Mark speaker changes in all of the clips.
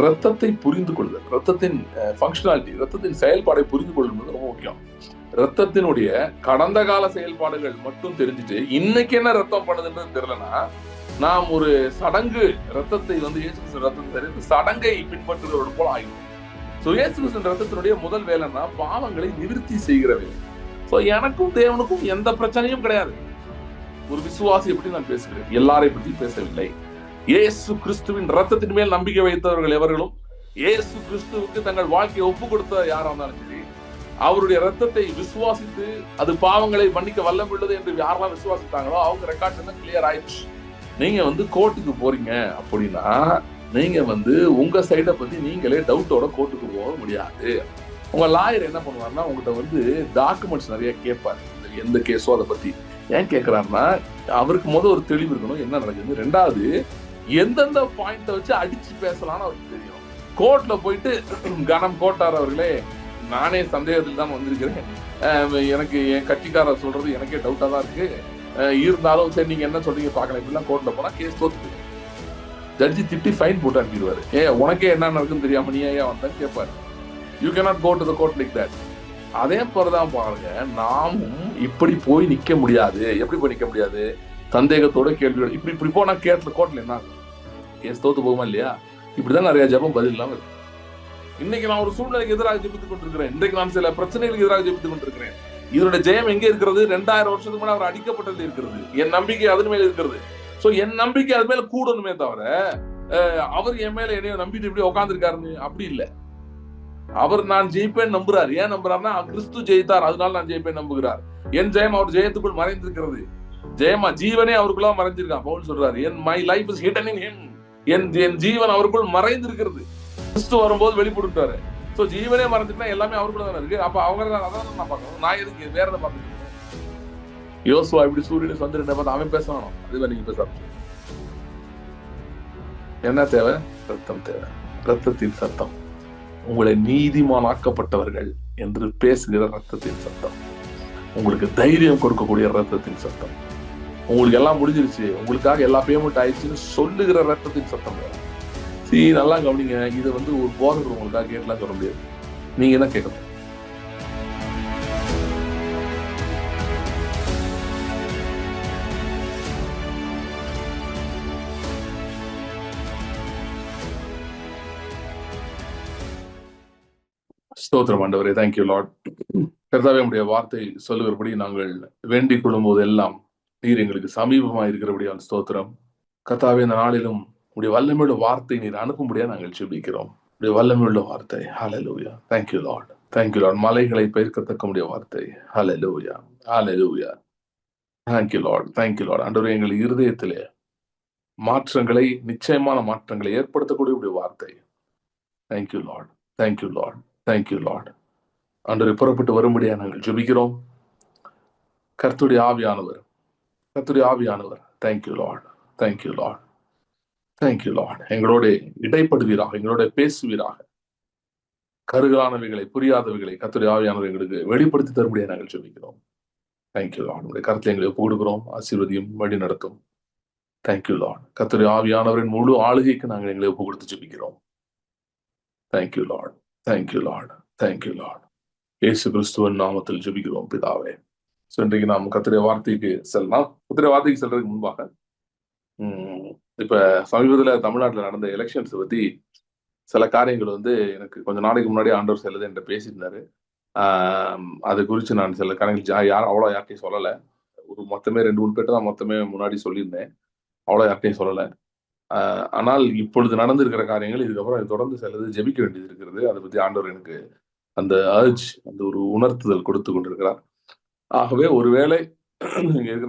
Speaker 1: ரத்தத்தை புரிந்து கொள்ளுதல், ரத்தத்தின் ஃபங்க்ஷனாலிட்டி, ரத்தத்தின் செயல்பாடை புரிந்து கொள்வது ரொம்ப முக்கியம். ரத்தத்தினுடைய கடந்த கால செயல்பாடுகள் மட்டும் தெரிஞ்சுட்டு இன்னைக்கு என்ன ரத்தம் பண்ணுதுன்றது தெரியலன்னா, நாம் ஒரு சடங்கு ரத்தத்தை இயேசு கிறிஸ்து ரத்தத்தை தெரிந்து சடங்கை பின்பற்றுகிறவர்கள் போல ஆகிடும். சோ இயேசு கிறிஸ்து ரத்தத்தினுடைய முதல் வேலைன்னா பாவங்களை நிவர்த்தி செய்கிற வேலை. சோ எனக்கும் தேவனுக்கும் எந்த பிரச்சனையும் கிடையாது. ஒரு விசுவாசி எப்படி நான் பேசுகிறேன், எல்லாரை பற்றி பேசவில்லை. இயேசு கிறிஸ்துவின் ரத்தத்தின் மேல் நம்பிக்கை வைத்தவர்கள் எவர்களும், இயேசு கிறிஸ்துவுக்கு தங்கள் வாழ்க்கையை ஒப்பு கொடுத்த யாரா இருந்தாலும் சரி, அவருடைய ரத்தத்தை விசுவாசித்து அது பாவங்களை மன்னிக்க வல்லம் உள்ளது என்று யாரெல்லாம் விசுவாசித்தாங்களோ அவங்க ரெக்கார்ட்ஸ் கிளியர் ஆயிடுச்சு. நீங்க கோர்ட்டுக்கு போறீங்க அப்படின்னா நீங்க உங்க சைடை பத்தி நீங்களே டவுட்டோட கோர்ட்டுக்கு போக முடியாது. உங்க லாயர் என்ன பண்ணுவாருன்னா உங்ககிட்ட டாக்குமெண்ட்ஸ் நிறைய கேட்பாரு. எந்த கேஸோ அதை பத்தி ஏன் கேட்கிறாருன்னா அவருக்கு ஒரு தெளிவு இருக்கணும் என்ன நடக்குது. ரெண்டாவது, எந்தெந்த பாயிண்ட வச்சு அடிச்சு பேசலாம்னு அவருக்கு தெரியும். கோர்ட்ல போயிட்டு கனம் கோட்டார் அவர்களே, நானே சந்தேகத்தில் தான் வந்திருக்கிறேன், எனக்கு என் கட்சிக்காரர் சொல்றது எனக்கே டவுட்டா தான் இருக்கு, இருந்தாலும் சரி நீங்க என்ன சொல்றீங்க பாக்கலாம், இப்படிலாம் கோர்ட்ல போனா கேஸ் தோத்து ஜட்ஜி திட்டி ஃபைன் போட்டு அனுப்பிடுவாரு. உனக்கே என்ன நடக்குன்னு தெரியாம நீ ஏன் வந்தான்னு கேட்பாரு. You cannot go to the court like that. அதே போலதான் பாருங்க, நாமும் இப்படி போய் நிக்க முடியாது. எப்படி போய் நிக்க முடியாது? சந்தேகத்தோட கேள்வியோட இப்படி போனா கோர்ட்ல என்ன கேஸ் தோத்து போகுமா இல்லையா? இப்படிதான் நிறைய ஜபம் பதில் இல்லாம இருக்கு. இன்னைக்கு நான் ஒரு சூழ்நிலைக்கு எதிராக ஜெபித்துக் கொண்டிருக்கிறேன். இன்றைக்கு நான் சில பிரச்சனைகளுக்கு எதிராக ஜெபித்துக் கொண்டிருக்கிறேன். இதனுடைய ஜெயம் எங்க இருக்கிறது? 2000 வருஷத்துக்கு முன்னாடி அவர் அடிக்கப்பட்டது இருக்கிறது. என் நம்பிக்கை அதன் மேல இருக்கிறது. சோ என் நம்பிக்கை அது மேல கூடணுமே தவிர அவர் என் மேல என்னைய நம்பிட்டு இப்படி உட்காந்துருக்காருன்னு அப்படி இல்லை. அவர் நான் ஜெயிப்பேன் நம்புறாரு. ஏன் நம்புறாருன்னா கிறிஸ்து ஜெயித்தார், அதனால நான் ஜெயிப்பேன் நம்புகிறார். என் ஜெயம் அவர் ஜெயத்துக்குள் மறைந்திருக்கிறது. ஜெயமா ஜீவனே அவருக்குள்ள மறைஞ்சிருக்கான். பவுல் சொல்றாரு, my life is hidden in him. என் ஜீவன் அவருக்குள் மறைந்திருக்கிறது. கிறிஸ்து வரும்போது வெளிப்படுத்தாரு. சோ ஜீவனே மறைஞ்சிருந்தா எல்லாமே அவருக்குள்ள தானே இருக்கு. அப்ப அவங்க அதான் நான் பார்க்கணும். நான் எதுக்கு வேற எதை பார்த்துட்டு யோசுவா இப்படி சூரியனை சந்திரனை பார்த்து அவன் பேசணும். அதுவே நீங்க பேச என்ன தேவை? ரத்தம் தேவை. ரத்தத்தின் சத்தம், உங்களை நீதிமானாக்கப்பட்டவர்கள் என்று பேசுகிற ரத்தத்தின் சத்தம், உங்களுக்கு தைரியம் கொடுக்கக்கூடிய ரத்தத்தின் சத்தம், உங்களுக்கு எல்லாம் முடிஞ்சிருச்சு, உங்களுக்காக எல்லா பேமெண்ட் ஆயிடுச்சுன்னு சொல்லுகிற ரத்தத்தின் சத்தம். நல்லா கவனிங்க. இதை ஒரு போதகர் உங்களுக்காக கேட்கலாம் சொல்ல முடியாது. நீங்க என்ன கேட்கணும்? ஸ்தோத்திரம் ஆண்டவரே, தேங்க்யூ லார்ட். கர்த்தாவே, உடைய வார்த்தை சொல்லுகிறபடி நாங்கள் வேண்டிக் கொள்ளும் போது எல்லாம் நீர் எங்களுக்கு சமீபமா இருக்கிறபடியால் ஸ்தோத்திரம். கர்த்தாவே, இந்த நாளிலும் உடைய வல்லமையுள்ள வார்த்தை நீர் அனுப்பும்படியா நாங்கள் ஜெபிக்கிறோம். உடைய வல்லமையுள்ள வார்த்தை. ஹல்லேலூயா. Thank you Lord. Thank you Lord. மலைகளை பெயர்க்கத்தக்க உடைய வார்த்தை. ஹல்லேலூயா. ஹல்லேலூயா. Thank you Lord. Thank you Lord. ஆண்டவரே, எங்கள் இருதயத்திலே மாற்றங்களை, நிச்சயமான மாற்றங்களை ஏற்படுத்தக்கூடிய உடைய வார்த்தை. Thank you Lord. Thank you Lord. Thank you Lord. ஆண்டவரே, புறப்பட்டு வரும்படியா நாங்கள் ஜெபிக்கிறோம். கர்த்தருடைய ஆவியானவர், கர்த்தருடைய ஆவியானவர். Thank you Lord. Thank you Lord. Thank you Lord. எங்களோட இடைப்படுவீராக, எங்களோட பேசுவீராக. கருகலானவைகளை, புரியாதவைகளை கர்த்தருடைய ஆவியானவர் எங்களுக்கு வெளிப்படுத்தி தரும்படியா நாங்கள் ஜெபிக்கிறோம். Thank you Lord. உங்களுடைய கருத்தை எங்களை ஒப்பு கொடுக்கிறோம். ஆசீர்வதியும், வழி நடத்தும். Thank you Lord. கர்த்தருடைய ஆவியானவரின் முழு ஆளுகைக்கு நாங்கள் எங்களை ஒப்பு கொடுத்து ஜெபிக்கிறோம். Thank you Lord. Thank you Lord. Thank you Lord. இயேசு கிறிஸ்துவின் நாமத்தில் ஜெபிக்கிறோம் பிதாவே. சோ இன்றைக்கு நாம் கர்த்தருடைய வார்த்தைக்கு செல்லலாம். கர்த்தருடைய வார்த்தைக்கு செல்றதுக்கு முன்பாக இப்ப சமீபத்துல தமிழ்நாட்டுல நடந்த எலெக்ஷன்ஸ் பத்தி சில காரியங்கள் எனக்கு கொஞ்சம் நாளைக்கு முன்னாடி ஆண்டவர் செல்லது என்கிட்ட பேசியிருந்தாரு. அது குறித்து நான் சில காரியங்கள் யார்கிட்டையும் சொல்லலை. ஒரு மொத்தமே 2-3 பேர்ட்ட தான் மொத்தமே முன்னாடி சொல்லியிருந்தேன். அவ்வளோ யார்கிட்டையும் சொல்லலை. ஆனால் இப்பொழுது நடந்திருக்கிற காரியங்கள் இதுக்கப்புறம் அது தொடர்ந்து செல்லது ஜெபிக்க வேண்டியது இருக்கிறது. அதை பத்தி ஆண்டவர் எனக்கு அந்த அந்த ஒரு உணர்த்துதல் கொடுத்து கொண்டிருக்கிறார். ஆகவே ஒருவேளை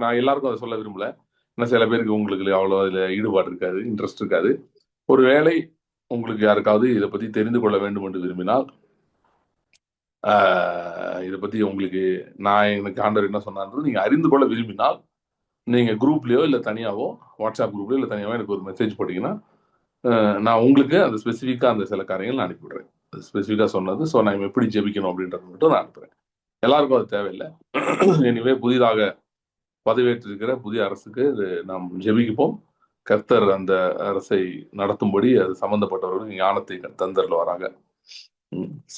Speaker 1: நான் எல்லாருக்கும் அதை சொல்ல விரும்பல. ஏன்னா சில பேருக்கு உங்களுக்கு அவ்வளோ அதுல ஈடுபாடு இருக்காது, இன்ட்ரெஸ்ட் இருக்காது. ஒருவேளை உங்களுக்கு யாருக்காவது இதை பத்தி தெரிந்து கொள்ள வேண்டும் என்று விரும்பினால், இதை பத்தி உங்களுக்கு எனக்கு ஆண்டவர் என்ன சொன்னான்றது நீங்க அறிந்து கொள்ள விரும்பினால், நீங்க குரூப்லயோ இல்லை தனியாவோ, வாட்ஸ்அப் குரூப்லயோ இல்லை தனியாவோ எனக்கு ஒரு மெசேஜ் போட்டீங்கன்னா நான் உங்களுக்கு அந்த ஸ்பெசிஃபிக்காக அந்த சில காரியங்கள் நான் அனுப்பிவிடுறேன். அது ஸ்பெசிஃபிக்காக சொன்னது. ஸோ நான் எப்படி ஜெபிக்கணும் அப்படின்றது மட்டும் நான் அனுப்புறேன். எல்லாருக்கும் அது தேவையில்லை. எனவே புதிதாக பதவியேற்றிருக்கிற புதிய அரசுக்கு நாம் ஜெபிப்போம். கர்த்தர் அந்த அரசை நடத்தும்படி அது சம்பந்தப்பட்டவர்களுக்கு ஞானத்தை தந்தரில் வராங்க.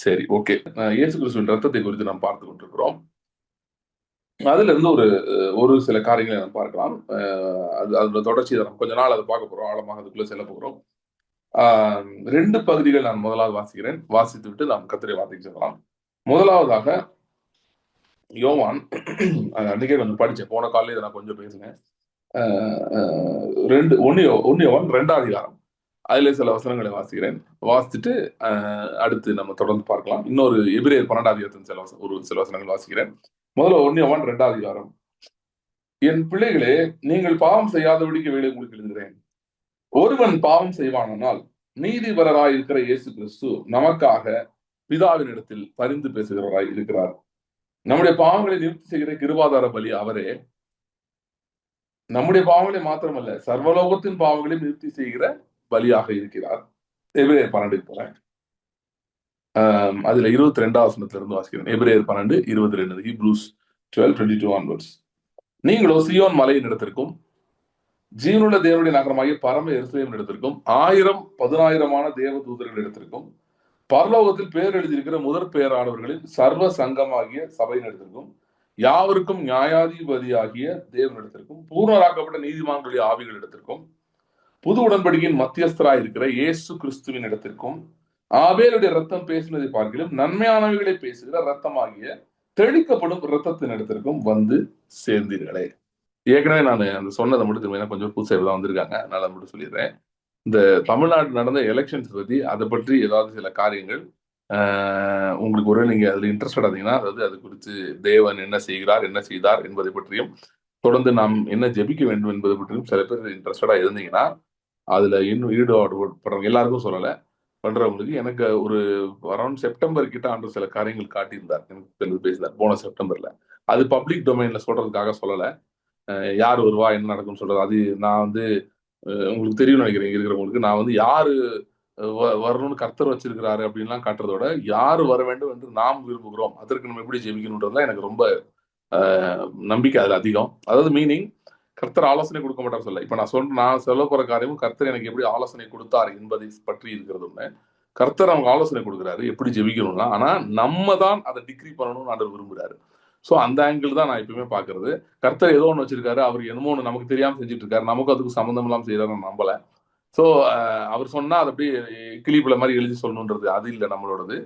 Speaker 1: சரி, ஓகே. இயேசு கிறிஸ்துவின் ரத்தத்தை குறித்து நாம் பார்த்து கொண்டிருக்கிறோம். அதுல இருந்து ஒரு சில காரியங்களை நம்ம பார்க்கலாம். அதோட தொடர்ச்சி நம்ம கொஞ்ச நாள் அதை பார்க்க போறோம், ஆழமாக அதுக்குள்ள செல்ல போகிறோம். 2 பகுதிகள் நான் முதலாவது வாசிக்கிறேன். வாசித்து விட்டு நாம் கர்த்தருடைய வார்த்தைக்கு செல்லலாம். முதலாவதாக யோவான், அன்னைக்கே கொஞ்சம் படிச்சேன், போன காலையில இதை நான் கொஞ்சம் பேசுனேன். 1 யோவான் 2ஆம் அதிகாரம், அதுல சில வசனங்களை வாசிக்கிறேன். வாசிச்சுட்டு அடுத்து நம்ம தொடர்ந்து பார்க்கலாம். இன்னொரு எபிரேயர் 12ஆம் அதிகாரத்தின் சில வசனங்கள் வாசிக்கிறேன். முதல்ல 1 யோவான் 2ஆம் அதிகாரம். என் பிள்ளைகளே, நீங்கள் பாவம் செய்யாதபடிக்கு வேலை உங்களுக்கு எழுதுகிறேன். ஒருவன் பாவம் செய்வானால் நீதிபரராய் இருக்கிற இயேசு கிறிஸ்து நமக்காக பிதாவின் இடத்தில் பரிந்து பேசுகிறவராய் இருக்கிறார். நம்முடைய பாவங்களை நிவர்த்தி செய்கிற கிருபாதார பலி அவரே. நம்முடைய பாவங்களை மாத்திரமல்ல, சர்வலோகத்தின் பாவங்களை நிவர்த்தி செய்கிற பலியாக இருக்கிறார். எபிரேயர் 12 போறேன். அதுல 22ஆம் வசனத்துல இருந்து வாசிக்கிறேன். எபிரேயர் 12:22, ஹீப்ரூஸ் 12:22 onwards. நீங்களோ சீயோன் மலையின் இடத்திற்கும் ஜீவனுள்ள தேவனுடைய நகரமாகிய பரம எருசலேமின் இடத்திற்கும் 1000-10,000 தேவ தூதர்கள் இடத்திற்கும் பரலோகத்தில் பேர் எழுதியிருக்கிற முதற் பெயரானவர்களின் சர்வ சங்கமாகிய சபையின் இடத்திற்கும் யாவருக்கும் நியாயாதிபதியாகிய தேவனிடத்திற்கும் பூர்ணராக்கப்பட்ட நீதிமான்களுடைய ஆவிகள் இடத்திற்கும் புது உடன்படிக்கையின் மத்தியஸ்தராய் இருக்கிற இயேசு கிறிஸ்துவின் இடத்திற்கும் ஆபேலுடைய ரத்தம் பேசினதை பார்க்கிலும் நன்மையானவைகளை பேசுகிற ரத்தமாகிய தெளிக்கப்படும் ரத்தத்தின் இடத்திற்கும் வந்து சேர்ந்தீர்களே. ஏற்கனவே நான் அந்த சொன்னதை மட்டும் திரும்ப கொஞ்சம் புதுசாக தான் வந்திருக்காங்க, அதனால மட்டும் சொல்லிடுறேன். இந்த தமிழ்நாடு நடந்த எலெக்ஷன்ஸ் பத்தி, அதை பற்றி ஏதாவது சில காரியங்கள் உங்களுக்கு ஒரு நீங்க அதுல இன்ட்ரெஸ்டட் ஆனீங்கன்னா, அதாவது அது குறித்து தேவன் என்ன செய்கிறார், என்ன செய்தார் என்பதை பற்றியும், தொடர்ந்து நாம் என்ன ஜெபிக்க வேண்டும் என்பதை பற்றியும் சில பேர் இன்ட்ரெஸ்டடா இருந்தீங்கன்னா, அதுல இன்னும் ஈடுபாடு படுறவங்க எல்லாருக்கும் சொல்லலை, பண்றவங்களுக்கு எனக்கு ஒரு அரௌண்ட் செப்டம்பர் கிட்ட ஆண்டு சில காரியங்கள் காட்டியிருந்தார், எனக்கு பேசினார் போன செப்டம்பர்ல. அது பப்ளிக் டொமைன்ல சொல்றதுக்காக சொல்லலை. யார் வருவா, என்ன நடக்கும்னு சொல்றது, அது நான் வந்து உங்களுக்கு தெரியும் நினைக்கிறேன் இருக்கிறவங்களுக்கு. நான் வந்து யாரு வரணும்னு கர்த்தர் வச்சிருக்கிறாரு அப்படின்லாம் காட்டுறதோட, யாரு வர வேண்டும் என்று நாம் விரும்புகிறோம், அதற்கு நம்ம எப்படி ஜெபிக்கணும்ன்றதுதான் எனக்கு ரொம்ப நம்பிக்கை அதுல அதிகம். அதாவது மீனிங், கர்த்தர் ஆலோசனை கொடுக்க மாட்டார் சொல்ல. இப்ப நான் சொல்ல போற காரியமும் கர்த்தர் எனக்கு எப்படி ஆலோசனை கொடுத்தார் என்பதை பற்றி இருக்கிறது ஒண்ணு. கர்த்தர் அவங்க ஆலோசனை கொடுக்குறாரு எப்படி ஜெபிக்கணும்னா, ஆனா நம்ம தான் அதை டிகிரி பண்ணணும்னு ஆண்டவர் விரும்புறாரு. ஸோ அந்த ஆங்கிள் தான் நான் எப்பயுமே பாக்குறது. கர்த்தர் ஏதோ ஒன்று வச்சிருக்காரு, அவர் என்னமோ ஒன்று நமக்கு தெரியாம செஞ்சுட்டு இருக்காரு, நமக்கு அதுக்கு சம்மந்தம் இல்லாம செய்யறாரு நம்பல. ஸோ அவர் சொன்னா அதை அப்படியே கிளிப்புல மாதிரி எழுதி சொல்லணுன்றது அது இல்லை நம்மளோடது.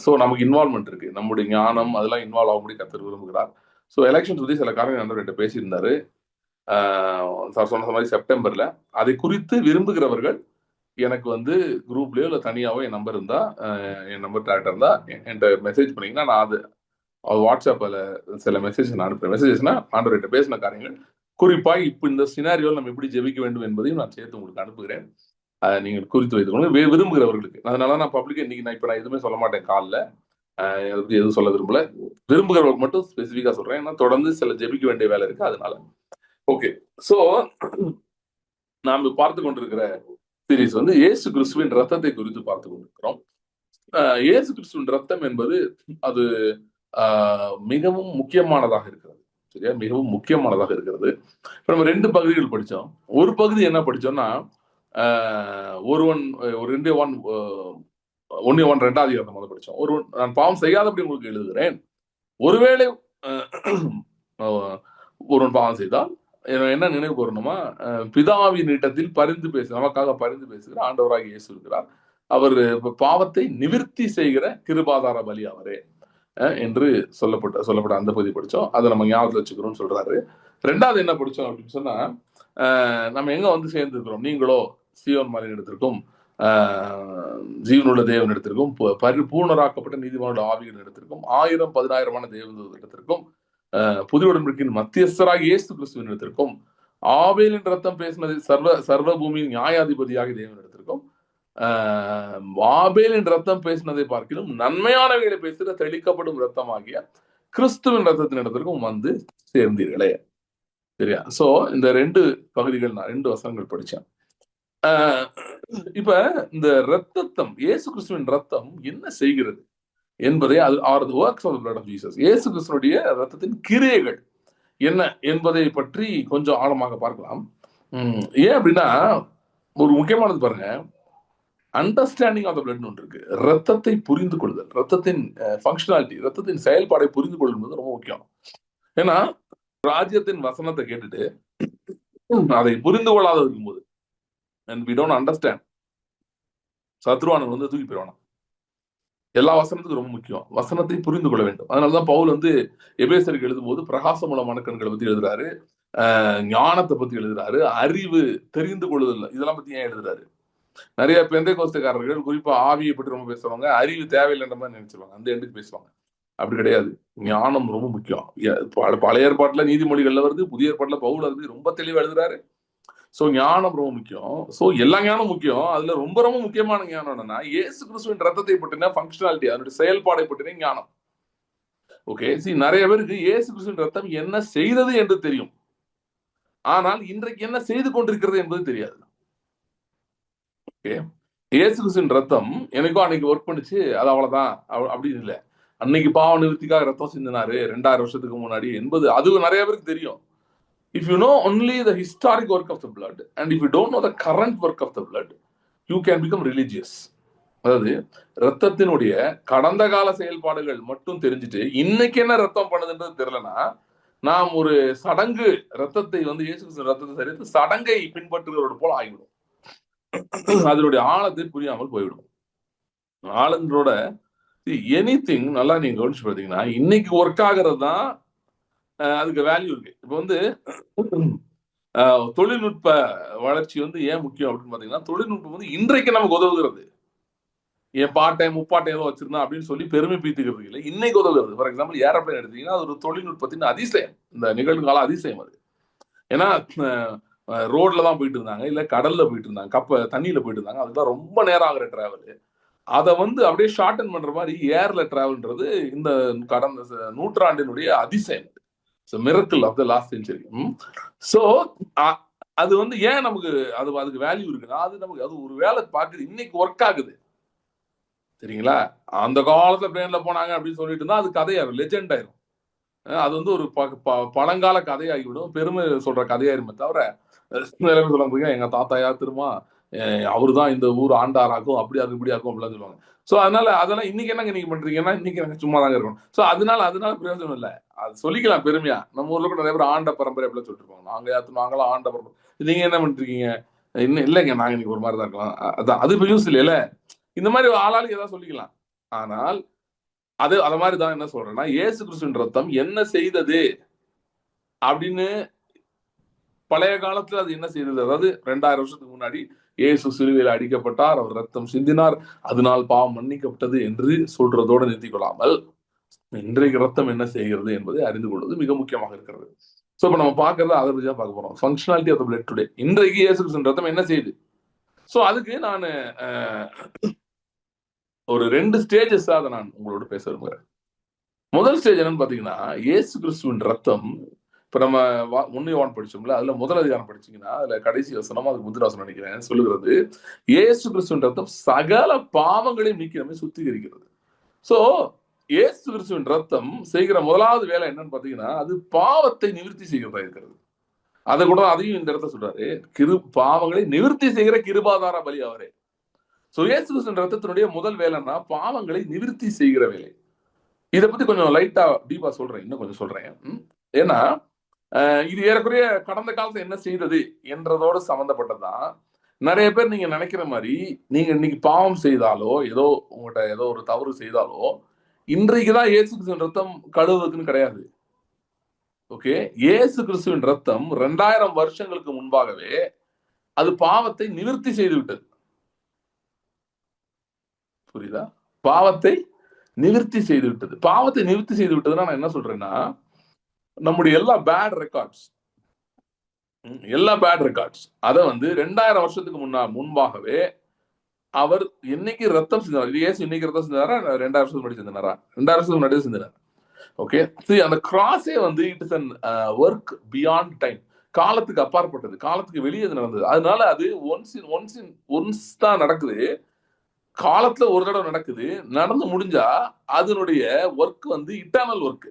Speaker 1: ஸோ நமக்கு இன்வால்மெண்ட் இருக்கு, நம்முடைய ஞானம் அதெல்லாம் இன்வால்வ் ஆகும்படி கர்த்தர் விரும்புகிறார். ஸோ எலெக்ஷன் பத்தி சில காரணம் நண்பர்கிட்ட பேசியிருந்தாரு சார், சொன்ன மாதிரி செப்டம்பர்ல. அதை குறித்து விரும்புகிறவர்கள் எனக்கு வந்து குரூப்லயோ இல்லை தனியாவோ என் நம்பர் இருந்தா, என் நம்பர் டேரக்டா இருந்தா என்கிட்ட மெசேஜ் பண்ணீங்கன்னா, நான் அது வாட்ஸ்அப்ல சில மெசேஜ் நான் அனுப்புறேன். மெசேஜஸ்னா ஆண்டவர்கிட்ட பேசின காரியங்கள், குறிப்பா இப்ப இந்த சினாரியோல நம்ம எப்படி ஜெபிக்க வேண்டும் என்பதையும் நான் சேர்த்து உங்களுக்கு அனுப்புகிறேன். நீங்கள் குறித்து வைத்துக்கொள்ளுங்க விரும்புகிறவர்களுக்கு. அதனால நான் பப்ளிக்கா இன்னைக்கு நான் எதுவுமே சொல்ல மாட்டேன் காலில், அதை பத்தி எதுவும் சொல்ல விரும்பல. விரும்புகிறவர்களுக்கு மட்டும் ஸ்பெசிஃபிக்கா சொல்றேன், ஏன்னா தொடர்ந்து சில ஜெபிக்க வேண்டிய வேலை இருக்கு, அதனால. ஓகே, சோ நாம் பார்த்து கொண்டிருக்கிற சீரீஸ் வந்து இயேசு கிறிஸ்துவின் ரத்தத்தை குறித்து பார்த்து கொண்டிருக்கிறோம். இயேசு கிறிஸ்துவின் ரத்தம் என்பது அது மிகவும் முக்கியமானதாக இருக்கிறது. சரியா, மிகவும் முக்கியமானதாக இருக்கிறது. இப்ப நம்ம 2 பகுதிகள் படிச்சோம். ஒரு பகுதி என்ன படிச்சோம்னா, ஒரு 1 யோவான் 2ஆம் அதிகாரத்தை முதல்ல படிச்சோம். நான் பாவம் செய்யாதபடி உங்களுக்கு எழுதுகிறேன், ஒருவேளை ஒருவன் பாவம் செய்தால் என்ன நினைவு கூறணுமா, பிதாவின் இடத்தில் பரிந்து நமக்காக பரிந்து பேசுகிற ஆண்டவராக இயேசு இருக்கிறார். அவர் பாவத்தை நிவிர்த்தி செய்கிற கிருபாதார பலி அவரே என்று சொல்லப்பட்ட அந்த பகுதி படிச்சோம். அதை நம்ம ஞாபகத்தில் வச்சுக்கிறோம்னு சொல்றாரு. 2வது என்ன படிச்சோம் அப்படின்னு சொன்னா, நம்ம எங்க வந்து சேர்ந்துருக்கிறோம், நீங்களோ சீயோன் மலையின் இடத்திற்கும் ஜீவனுள்ள தேவன் இடத்திற்கும் பூர்ணராக்கப்பட்ட நீதிமானுடைய ஆவியின் இடத்திற்கும் 1000-10,000 தேவதூதர் இடத்திற்கும் புதிய உடன்படிக்கையின் மத்தியஸ்தராக இயேசு கிறிஸ்துவின் இடத்திற்கும் ஆபேலின் ரத்தம் பேசினது சர்வ பூமியின் நியாயாதிபதியாக தேவன் இடத்திற்கும் ஆபேலின் ரத்தம் பேசினதை பார்க்கிலும் நன்மையானவைகளை பேசுகிற தெளிக்கப்படும் ரத்தமாகிய கிறிஸ்துவின் ரத்தத்தின் இடத்திற்கும் வந்து சேர்ந்தீர்களே. சரியா? சோ இந்த 2 பகுதிகள் நான் 2 வசனங்கள் படிச்சேன். இப்ப இந்த ரத்தம், இயேசு கிறிஸ்துவின் ரத்தம் என்ன செய்கிறது என்பதை, இயேசு கிறிஸ்துவினுடைய ரத்தத்தின் கிரியைகள் என்ன என்பதை பற்றி கொஞ்சம் ஆழமாக பார்க்கலாம். ஏன் அப்படின்னா ஒரு முக்கியமானது பாருங்க, அண்டர்ஸ்டாண்டிங் ஆஃப் த பிளட் ஒன்று இருக்கு. ரத்தத்தை புரிந்து கொள்ளுதல், ரத்தத்தின் ஃபங்க்ஷனாலிட்டி, ரத்தத்தின் செயல்பாடை புரிந்து கொள்வது ரொம்ப முக்கியம். ஏன்னா ராஜ்யத்தின் வசனத்தை கேட்டுட்டு அதை புரிந்து கொள்ளாத இருக்கும்போது, அண்ட் வி டோன்ட் அண்டர்ஸ்டாண்ட், சத்ருவானன் வந்து தூக்கி போயிடுவானா. எல்லா வசனத்துக்கும் ரொம்ப முக்கியம், வசனத்தை புரிந்து கொள்ள வேண்டும். அதனாலதான் பவுல் வந்து எபேசருக்கு எழுதும் போது பிரகாசமூலமான கண்களை பத்தி எழுதுறாரு, ஞானத்தை பத்தி எழுதுறாரு, அறிவு, தெரிந்து கொள்ளுதல், இதெல்லாம் பத்தி ஏன் எழுதுறாரு. நிறைய பெந்தைக்கோஸ்தக்காரர்கள் குறிப்பா ஆவியை பற்றி ரொம்ப பேசுவாங்க, அறிவு தேவையில்லைன்ற மாதிரி நினைச்சிருவாங்க, அந்த எண்டுக்கு பேசுவாங்க. அப்படி கிடையாது. ஞானம் ரொம்ப முக்கியம். பழைய ஏற்பாட்டுல நீதிமொழிகள்ல வருது, புதிய ஏற்பாட்டுல பவுல் அது ரொம்ப தெளிவா எழுதுறாரு. சோ ஞானம் ரொம்ப முக்கியம். சோ எல்லா ஞானம் முக்கியம். அதுல ரொம்ப ரொம்ப முக்கியமான ஞானம் என்னன்னா, இயேசு கிறிஸ்துவின் ரத்தத்தை பற்றின ஃபங்க்ஷனாலிட்டி, அதனுடைய செயல்பாடை பற்றின ஞானம். ஓகே, நிறைய பேருக்கு இயேசு கிறிஸ்துவின் ரத்தம் என்ன செய்தது என்று தெரியும், ஆனால் இன்றைக்கு என்ன செய்து கொண்டிருக்கிறது என்பது தெரியாது. ஓகே, இயேசு கிறிஸ்துவின் ரத்தம் எனக்கும் அன்னைக்கு ஒர்க் பண்ணுச்சு, அது அவ்வளவுதான் அப்படின்னு இல்லை. அன்னைக்கு பாவ நிவர்த்திக்காக ரத்தம் சிந்தினாரு 2000 வருஷத்துக்கு முன்னாடி என்பது அது நிறைய பேருக்கு தெரியும். If you know only the historic work of the blood and if you don't know the current work of the blood, you can become religious. அதாவது ரத்தத்தினுடைய கடந்த கால செயல்பாடுகள் மட்டும் தெரிஞ்சுட்டு இன்னைக்கு என்ன ரத்தம் பண்ணுதுன்றது தெரியலனா, நாம் ஒரு சடங்கு, ரத்தத்தை வந்து இயேசு கிறிஸ்து ரத்தத்தை சரித்து சடங்கை பின்பற்றுகிறவரோடு போல ஆகிவிடும். அதனுடைய ஆழத்தை புரியாமல் போய்விடும். ஆளுங்களோட எனிதிங் நல்லா நீங்க கவனிச்சு பார்த்தீங்கன்னா, இன்னைக்கு ஒர்க் ஆகிறது தான் அதுக்கு வேல்யூ இருக்கு. இப்போ வந்து தொழில்நுட்ப வளர்ச்சி வந்து ஏன் முக்கியம் அப்படின்னு பாத்தீங்கன்னா, தொழில்நுட்பம் வந்து இன்றைக்கு நமக்கு உதவுகிறது. என் பாட்டேன் முப்பாட்டம் ஏதோ வச்சிருந்தா அப்படின்னு சொல்லி பெருமை பீத்துக்கிறது இல்லை, இன்னைக்கு உதவுகிறது. ஃபார் எக்ஸாம்பிள் ஏரோப்ளேன் எடுத்தீங்கன்னா அது ஒரு தொழில்நுட்பத்தின் அதிசயம், இந்த நிகழ்கால அதிசயம் அது. ஏன்னா ரோட்ல தான் போயிட்டு இருந்தாங்க, இல்ல கடல்ல போயிட்டு இருந்தாங்க, தண்ணியில போயிட்டு இருந்தாங்க, அதுதான் ரொம்ப நேரம் ஆகிற டிராவல். அதை வந்து அப்படியே ஷார்டன் பண்ற மாதிரி ஏர்ல டிராவல்ன்றது இந்த கடந்த நூற்றாண்டினுடைய அதிசயம், miracle of the last century. So அது வந்து ஏன் நமக்கு அதுக்கு வேல்யூ இருக்குன்னா, அது நமக்கு அது ஒரு வேலை பார்க்குது, இன்னைக்கு ஒர்க் ஆகுது. சரிங்களா, அந்த காலத்துல பிளேன்ல போனாங்க அப்படின்னு சொல்லிட்டு இருந்தா அது கதையாயிரும், லெஜெண்ட் ஆயிரும். அது வந்து ஒரு பழங்கால கதையாகிவிடும், பெருமை சொல்ற கதையாயிருமே தவிர சொல்லுவாங்க எங்க தாத்தாயா திரும்ப அவரு தான் இந்த ஊர் ஆண்டாராக்கும், அப்படி ஆகும் இப்படி ஆகும் அப்படிலாம் சொல்லுவாங்க. சோ அதனால அதெல்லாம் இன்னைக்கு என்னங்க நீங்க பண்றீங்கன்னா, இன்னைக்கு எனக்கு சும்மா தாங்க இருக்கணும். சோ அதனால பிரயோஜனம் இல்லை. அது சொல்லிக்கலாம் பெருமையா, நம்ம ஊர்ல கூட நிறைய பேர் ஆண்ட பரம்பரை அப்படிலாம் சொல்லிட்டு இருப்பாங்க, நாங்களாம் ஆண்ட பரம்பரை, நீங்க என்ன பண்ணிருக்கீங்க, இன்னும் இல்லைங்க நாங்க இன்னைக்கு ஒரு மாதிரி தான் இருக்கலாம், அதான் அது இப்ப யூஸ் இல்லையில. இந்த மாதிரி ஆளாளுக்கு ஏதாவது சொல்லிக்கலாம். ஆனால் அது மாதிரி தான் என்ன சொல்றேன்னா, இயேசு கிறிஸ்துவின் ரத்தம் என்ன செய்தது அப்படின்னு பழைய காலத்துல அது என்ன செய்தது, அதாவது 2000 வருஷத்துக்கு முன்னாடி இயேசு சிலுவையில் அடிக்கப்பட்டார், அவர் ரத்தம் சிந்தினார், அதனால் பாவம் மன்னிக்கப்பட்டது என்று சொல்றதோடு நிறுத்திக் கொள்ளாமல் இன்றைக்கு ரத்தம் என்ன செய்கிறது என்பதை அறிந்து கொள்வது மிக முக்கியமாக இருக்கிறது. சோ இப்ப நம்ம பாக்குறத அதை பத்தி தான் பார்க்க போறோம், functionality of the blood today. இன்றைக்கு இயேசு கிறிஸ்துவின் ரத்தம் என்ன செய்யுது. சோ அதுக்கு நான் ஒரு 2 ஸ்டேஜஸ் அதை நான் உங்களோட பேச விரும்புகிறேன். முதல் ஸ்டேஜ் என்னன்னு பாத்தீங்கன்னா, இயேசு கிறிஸ்துவின் ரத்தம், இப்ப நம்ம 1 யோவான் படிச்சோம்ல, அதுல முதல் அதிகாரம் படிச்சீங்கன்னா அதுல கடைசி வசனம், அதுக்கு முந்தின வசனம் நினைக்கிறேன், சொல்லுகிறது இயேசு கிறிஸ்துவின் ரத்தம் சகல பாவங்களையும் நீக்கி நம்மை சுத்திகரிக்கிறது. சோ இயேசு கிறிஸ்துவின் ரத்தம் செய்கிற முதலாவது வேலை என்னன்னு பாத்தீங்கன்னா, அது பாவத்தை நிவர்த்தி செய்கிறதா இருக்கிறது. அதை கூட அதையும் இந்த இடத்த சொல்றாரு, பாவங்களை நிவர்த்தி செய்கிற கிருபாதார பலி அவரே. சோ இயேசு கிறிஸ்துவின் ரத்தத்தினுடைய முதல் வேலைன்னா பாவங்களை நிவர்த்தி செய்கிற வேலை. இதை பத்தி கொஞ்சம் லைட்டா டீப்பா சொல்றேன், இன்னும் கொஞ்சம் சொல்றேன். ஏன்னா இது ஏறக்குறைய கடந்த காலத்துல என்ன செய்தது என்றதோடு சம்பந்தப்பட்டதுதான். நிறைய பேர் நீங்க நினைக்கிற மாதிரி நீங்க இன்னைக்கு பாவம் செய்தாலோ, ஏதோ உங்கள்கிட்ட ஏதோ ஒரு தவறு செய்தாலோ இன்றைக்குதான் இயேசு கிறிஸ்துவின் ரத்தம் கழுவுறதுன்னு கிடையாது. ஓகே, இயேசு கிறிஸ்துவின் ரத்தம் 2000 வருஷங்களுக்கு முன்பாகவே அது பாவத்தை நிவர்த்தி செய்து விட்டது. புரியுதா? பாவத்தை நிவர்த்தி செய்து விட்டது. பாவத்தை நிவர்த்தி செய்து விட்டதுன்னா நான் என்ன சொல்றேன்னா, நம்முடைய எல்லா பேட் ரெக்கார்ட்ஸ் அதை வந்து 2000 வருஷத்துக்கு முன்பாகவே அவர் என்னைக்கு ரத்தம் செஞ்சார், இயேசு இன்னைக்கு ரத்தம் செஞ்சாரா, 2000 வருஷத்துக்கு முன்னாடி செஞ்சாரா? 2000 வருஷத்துக்கு முன்னாடி செஞ்சார். ஓகே, அந்த கிராஸே வந்து it is an work beyond time, காலத்துக்கு அப்பாற்பட்டது, காலத்துக்கு வெளியே அது நடந்தது. அதனால அது ஒன்ஸ் தான் நடக்குது, காலத்துல ஒரு தடவை நடக்குது, நடந்து முடிஞ்சா அதனுடைய ஒர்க் வந்து இட்டர்னல் ஒர்க்,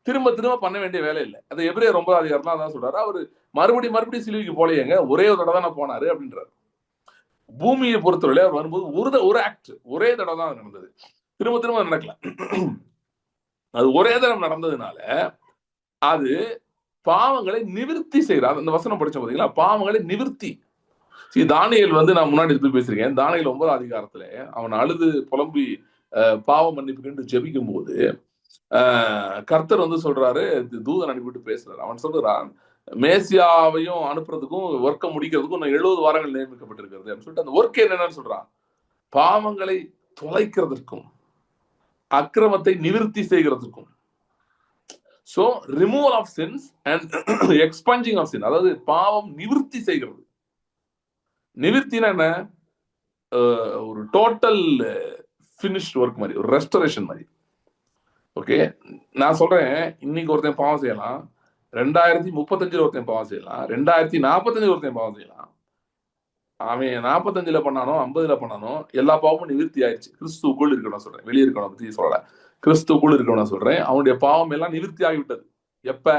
Speaker 1: திரும்ப திரும்ப பண்ண வேண்டிய வேலை இல்லை. அது எபிரேயர் 9 அதிகாரம் தான் சொல்றாரு. அவரு மறுபடியும் சிலுவைக்கு போலையேங்க, ஒரே ஒரு தடவை தான் போனாரு அப்படின்றாரு. பூமியை பொறுத்தவரை அவர் வரும்போது ஒரு ஆக்ட் ஒரே தடவை தான் நடந்தது, திரும்ப திரும்ப நடக்கல. அது ஒரே தடவை நடந்ததுனால அது பாவங்களை நிவிர்த்தி செய்யறார். அந்த வசனம் படிச்ச பாத்தீங்களா, பாவங்களை நிவிர்த்தி. தானியேல் நான் முன்னாடி எடுத்து பேசிருக்கேன். தானியேல் 9 அதிகாரத்துல அவன் அழுது புலம்பி பாவ மன்னிப்புக்கு ஜெபிக்கும் போது கர்த்தர் சொல்றாரு, தூதன் அனுப்பிட்டு பேசுறாரு. அவன் சொல்றான், மேசியாவையும் அனுப்புறதுக்கும் ஒர்க்கை முடிக்கிறதுக்கும் 70 வாரங்கள் நியமிக்கப்பட்டிருக்கிறது அப்படின்னு சொல்லிட்டு அந்த ஒர்க் என்னன்னு சொல்றான், பாவங்களை தொலைக்கிறதுக்கும் அக்கிரமத்தை நிவிர்த்தி செய்கிறதுக்கும். So removal of sins and expunging of sin, அதாவது பாவம் நிவிர்த்தி செய்கிறது. நிவிர்த்தினா என்ன, ஒரு டோட்டல் ஃபினிஷ்ட் ஒர்க் மாதிரி, ஒரு ரெஸ்டரேஷன் மாதிரி. ஓகே, நான் சொல்றேன், இன்னைக்கு ஒருத்தன் பாவம் செய்யலாம், 2035 ஒருத்தன் பாவம் செய்யலாம், 2045 ஒருத்தன் பாவம் செய்யலாம். அவன் 45 பண்ணானோ 50 பண்ணானோ எல்லா பாவமும் நிவிர்த்தி ஆயிடுச்சு. கிறிஸ்துக்குள் இருக்கணும் சொல்றேன், வெளியே இருக்கணும் பத்தி சொல்லல, கிறிஸ்துக்குள் இருக்கணும் சொல்றேன். அவனுடைய பாவம் எல்லாம் நிவிர்த்தி ஆகிவிட்டது. எப்ப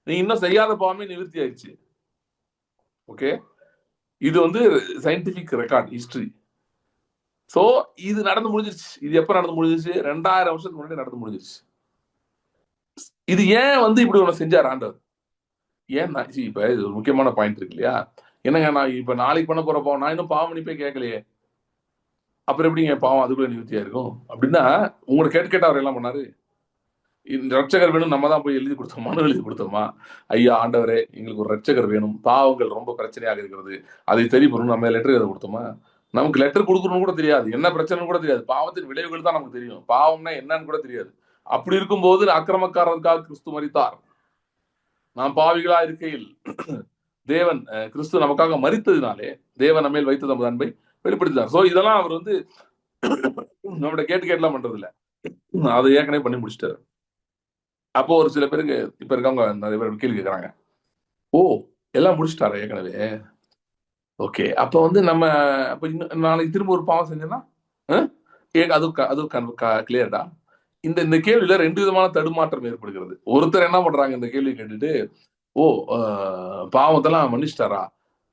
Speaker 1: நீ இன்னும் செய்யாத பாவமே நிவிர்த்தி ஆயிடுச்சு. ஓகே, இது சயின்டிபிக் ரெக்கார்ட், ஹிஸ்டரி. சோ இது நடந்து முடிஞ்சிருச்சு. இது எப்ப நடந்து முடிஞ்சிருச்சு? 2000 வருஷத்துக்கு முன்னாடி நடந்து முடிஞ்சிருச்சு. இது ஏன் இப்படி ஒண்ணு செஞ்சார் ஆண்டவர்? ஏன் இப்ப இது ஒரு முக்கியமான பாயிண்ட் இருக்கு இல்லையா? என்னங்க, நான் இப்ப நாளைக்கு பண்ண போற பாவம், நான் இன்னும் பாவம் மன்னிப்பே கேட்கலையே, அப்புறம் எப்படிங்க பாவம் அதுக்குள்ள நிவர்த்தியா இருக்கும்? அப்படின்னா உங்களை கேட்டு அவர் எல்லாம் பண்ணாரு. இந்த ரட்சகர் வேணும், நம்ம தான் போய் எழுதி கொடுத்தோம், மனு எழுதி கொடுத்தோமா, ஐயா ஆண்டவரே எங்களுக்கு ஒரு ரட்சகர் வேணும், பாவங்கள் ரொம்ப பிரச்சனையாக இருக்கிறது, அதை சரி பண்ணணும், நம்ம லெட்டர் எழுத கொடுத்தோமா? நமக்கு லெட்டர் கொடுக்கணும்னு கூட தெரியாது, என்ன பிரச்சனைன்னு கூட தெரியாது, பாவத்தின் விளைவுகள் தான் நமக்கு தெரியும், பாவம்னா என்னன்னு கூட தெரியாது. அப்படி இருக்கும்போது அக்கிரமக்காரருக்காக கிறிஸ்து மரித்தார். நாம் பாவிகளா இருக்கையில் தேவன் கிறிஸ்து நமக்காக மரித்ததினாலே தேவன் நம்ம மேல் வைத்த தமது அன்பை வெளிப்படுத்தினார். சோ இதெல்லாம் அவர் நம்மளோட கேட்டுலாம் பண்றது இல்ல, அதை ஏற்கனவே பண்ணி முடிச்சிட்டாரு. அப்போ ஒரு சில பேருக்கு இப்ப இருக்கவங்க நிறைய பேர் கேள்வி கேட்கறாங்க, ஓ எல்லாம் முடிச்சிட்டாரு ஏற்கனவே, ஓகே அப்ப நம்ம அப்ப நாளைக்கு திரும்ப ஒரு பாவம் செஞ்சோம்னா அது கிளியர்டா? இந்த கேள்வியில 2 விதமான தடுமாற்றம் ஏற்படுகிறது. ஒருத்தர் என்ன பண்றாங்க, இந்த கேள்வி கேட்டுட்டு, ஓ பாவத்தெல்லாம் மன்னிச்சிட்டாரா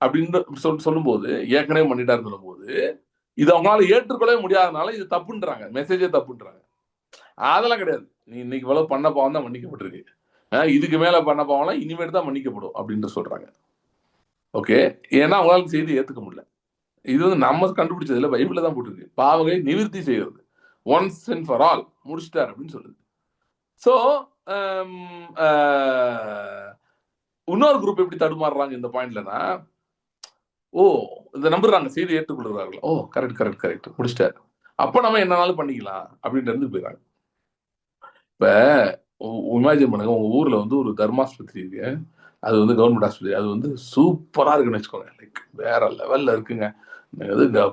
Speaker 1: அப்படின்னு சொல்லும் போது, ஏற்கனவே பண்ணிட்டாரு சொல்லும் போது, இது அவங்களால ஏற்றுக்கொள்ளவே முடியாதனால இது தப்புன்றாங்க, மெசேஜே தப்புன்றாங்க. அதெல்லாம் கிடையாது, நீ இன்னைக்கு இவ்வளவு பண்ண பாவம் தான் மன்னிக்கப்பட்டிருக்கு, இதுக்கு மேல பண்ண பாவம்லாம் இனிமேட்டு தான் மன்னிக்கப்படும் அப்படின்னு சொல்றாங்க. ஓகே, ஏன்னா அவங்களால செய்தி ஏத்துக்க முடியல. இது நம்ம கண்டுபிடிச்சது இல்ல, பைபிள்ல தான் போட்டிருக்கு, பாவங்களை நிவிர்த்தி செய்கிறது, ஒன்ஸ் அண்ட் ஃபார் ஆல் முடிச்சிட்டார் அப்படின்னு சொல்லுது. சோ இன்னொரு குரூப் எப்படி தடுமாறுறாங்க இந்த பாயிண்ட்லனா, ஓ இந்த நம்புறாங்க, செய்தி ஏற்றுக்கொள்கிறார்கள், ஓ கரெக்ட் முடிச்சிட்டாரு, அப்ப நம்ம என்னன்னாலும் பண்ணிக்கலாம் அப்படின்ட்டு இருந்து போயிடறாங்க. இப்ப இமேஜின் பண்ணுங்க, உங்க ஊர்ல ஒரு தர்மாஸ்பத்திரி இருக்கு, அது கவர்மெண்ட் ஆஸ்பத்திரி, அது சூப்பரா இருக்குன்னு வச்சுக்கோங்க, லைக் வேற லெவல்ல இருக்குங்க,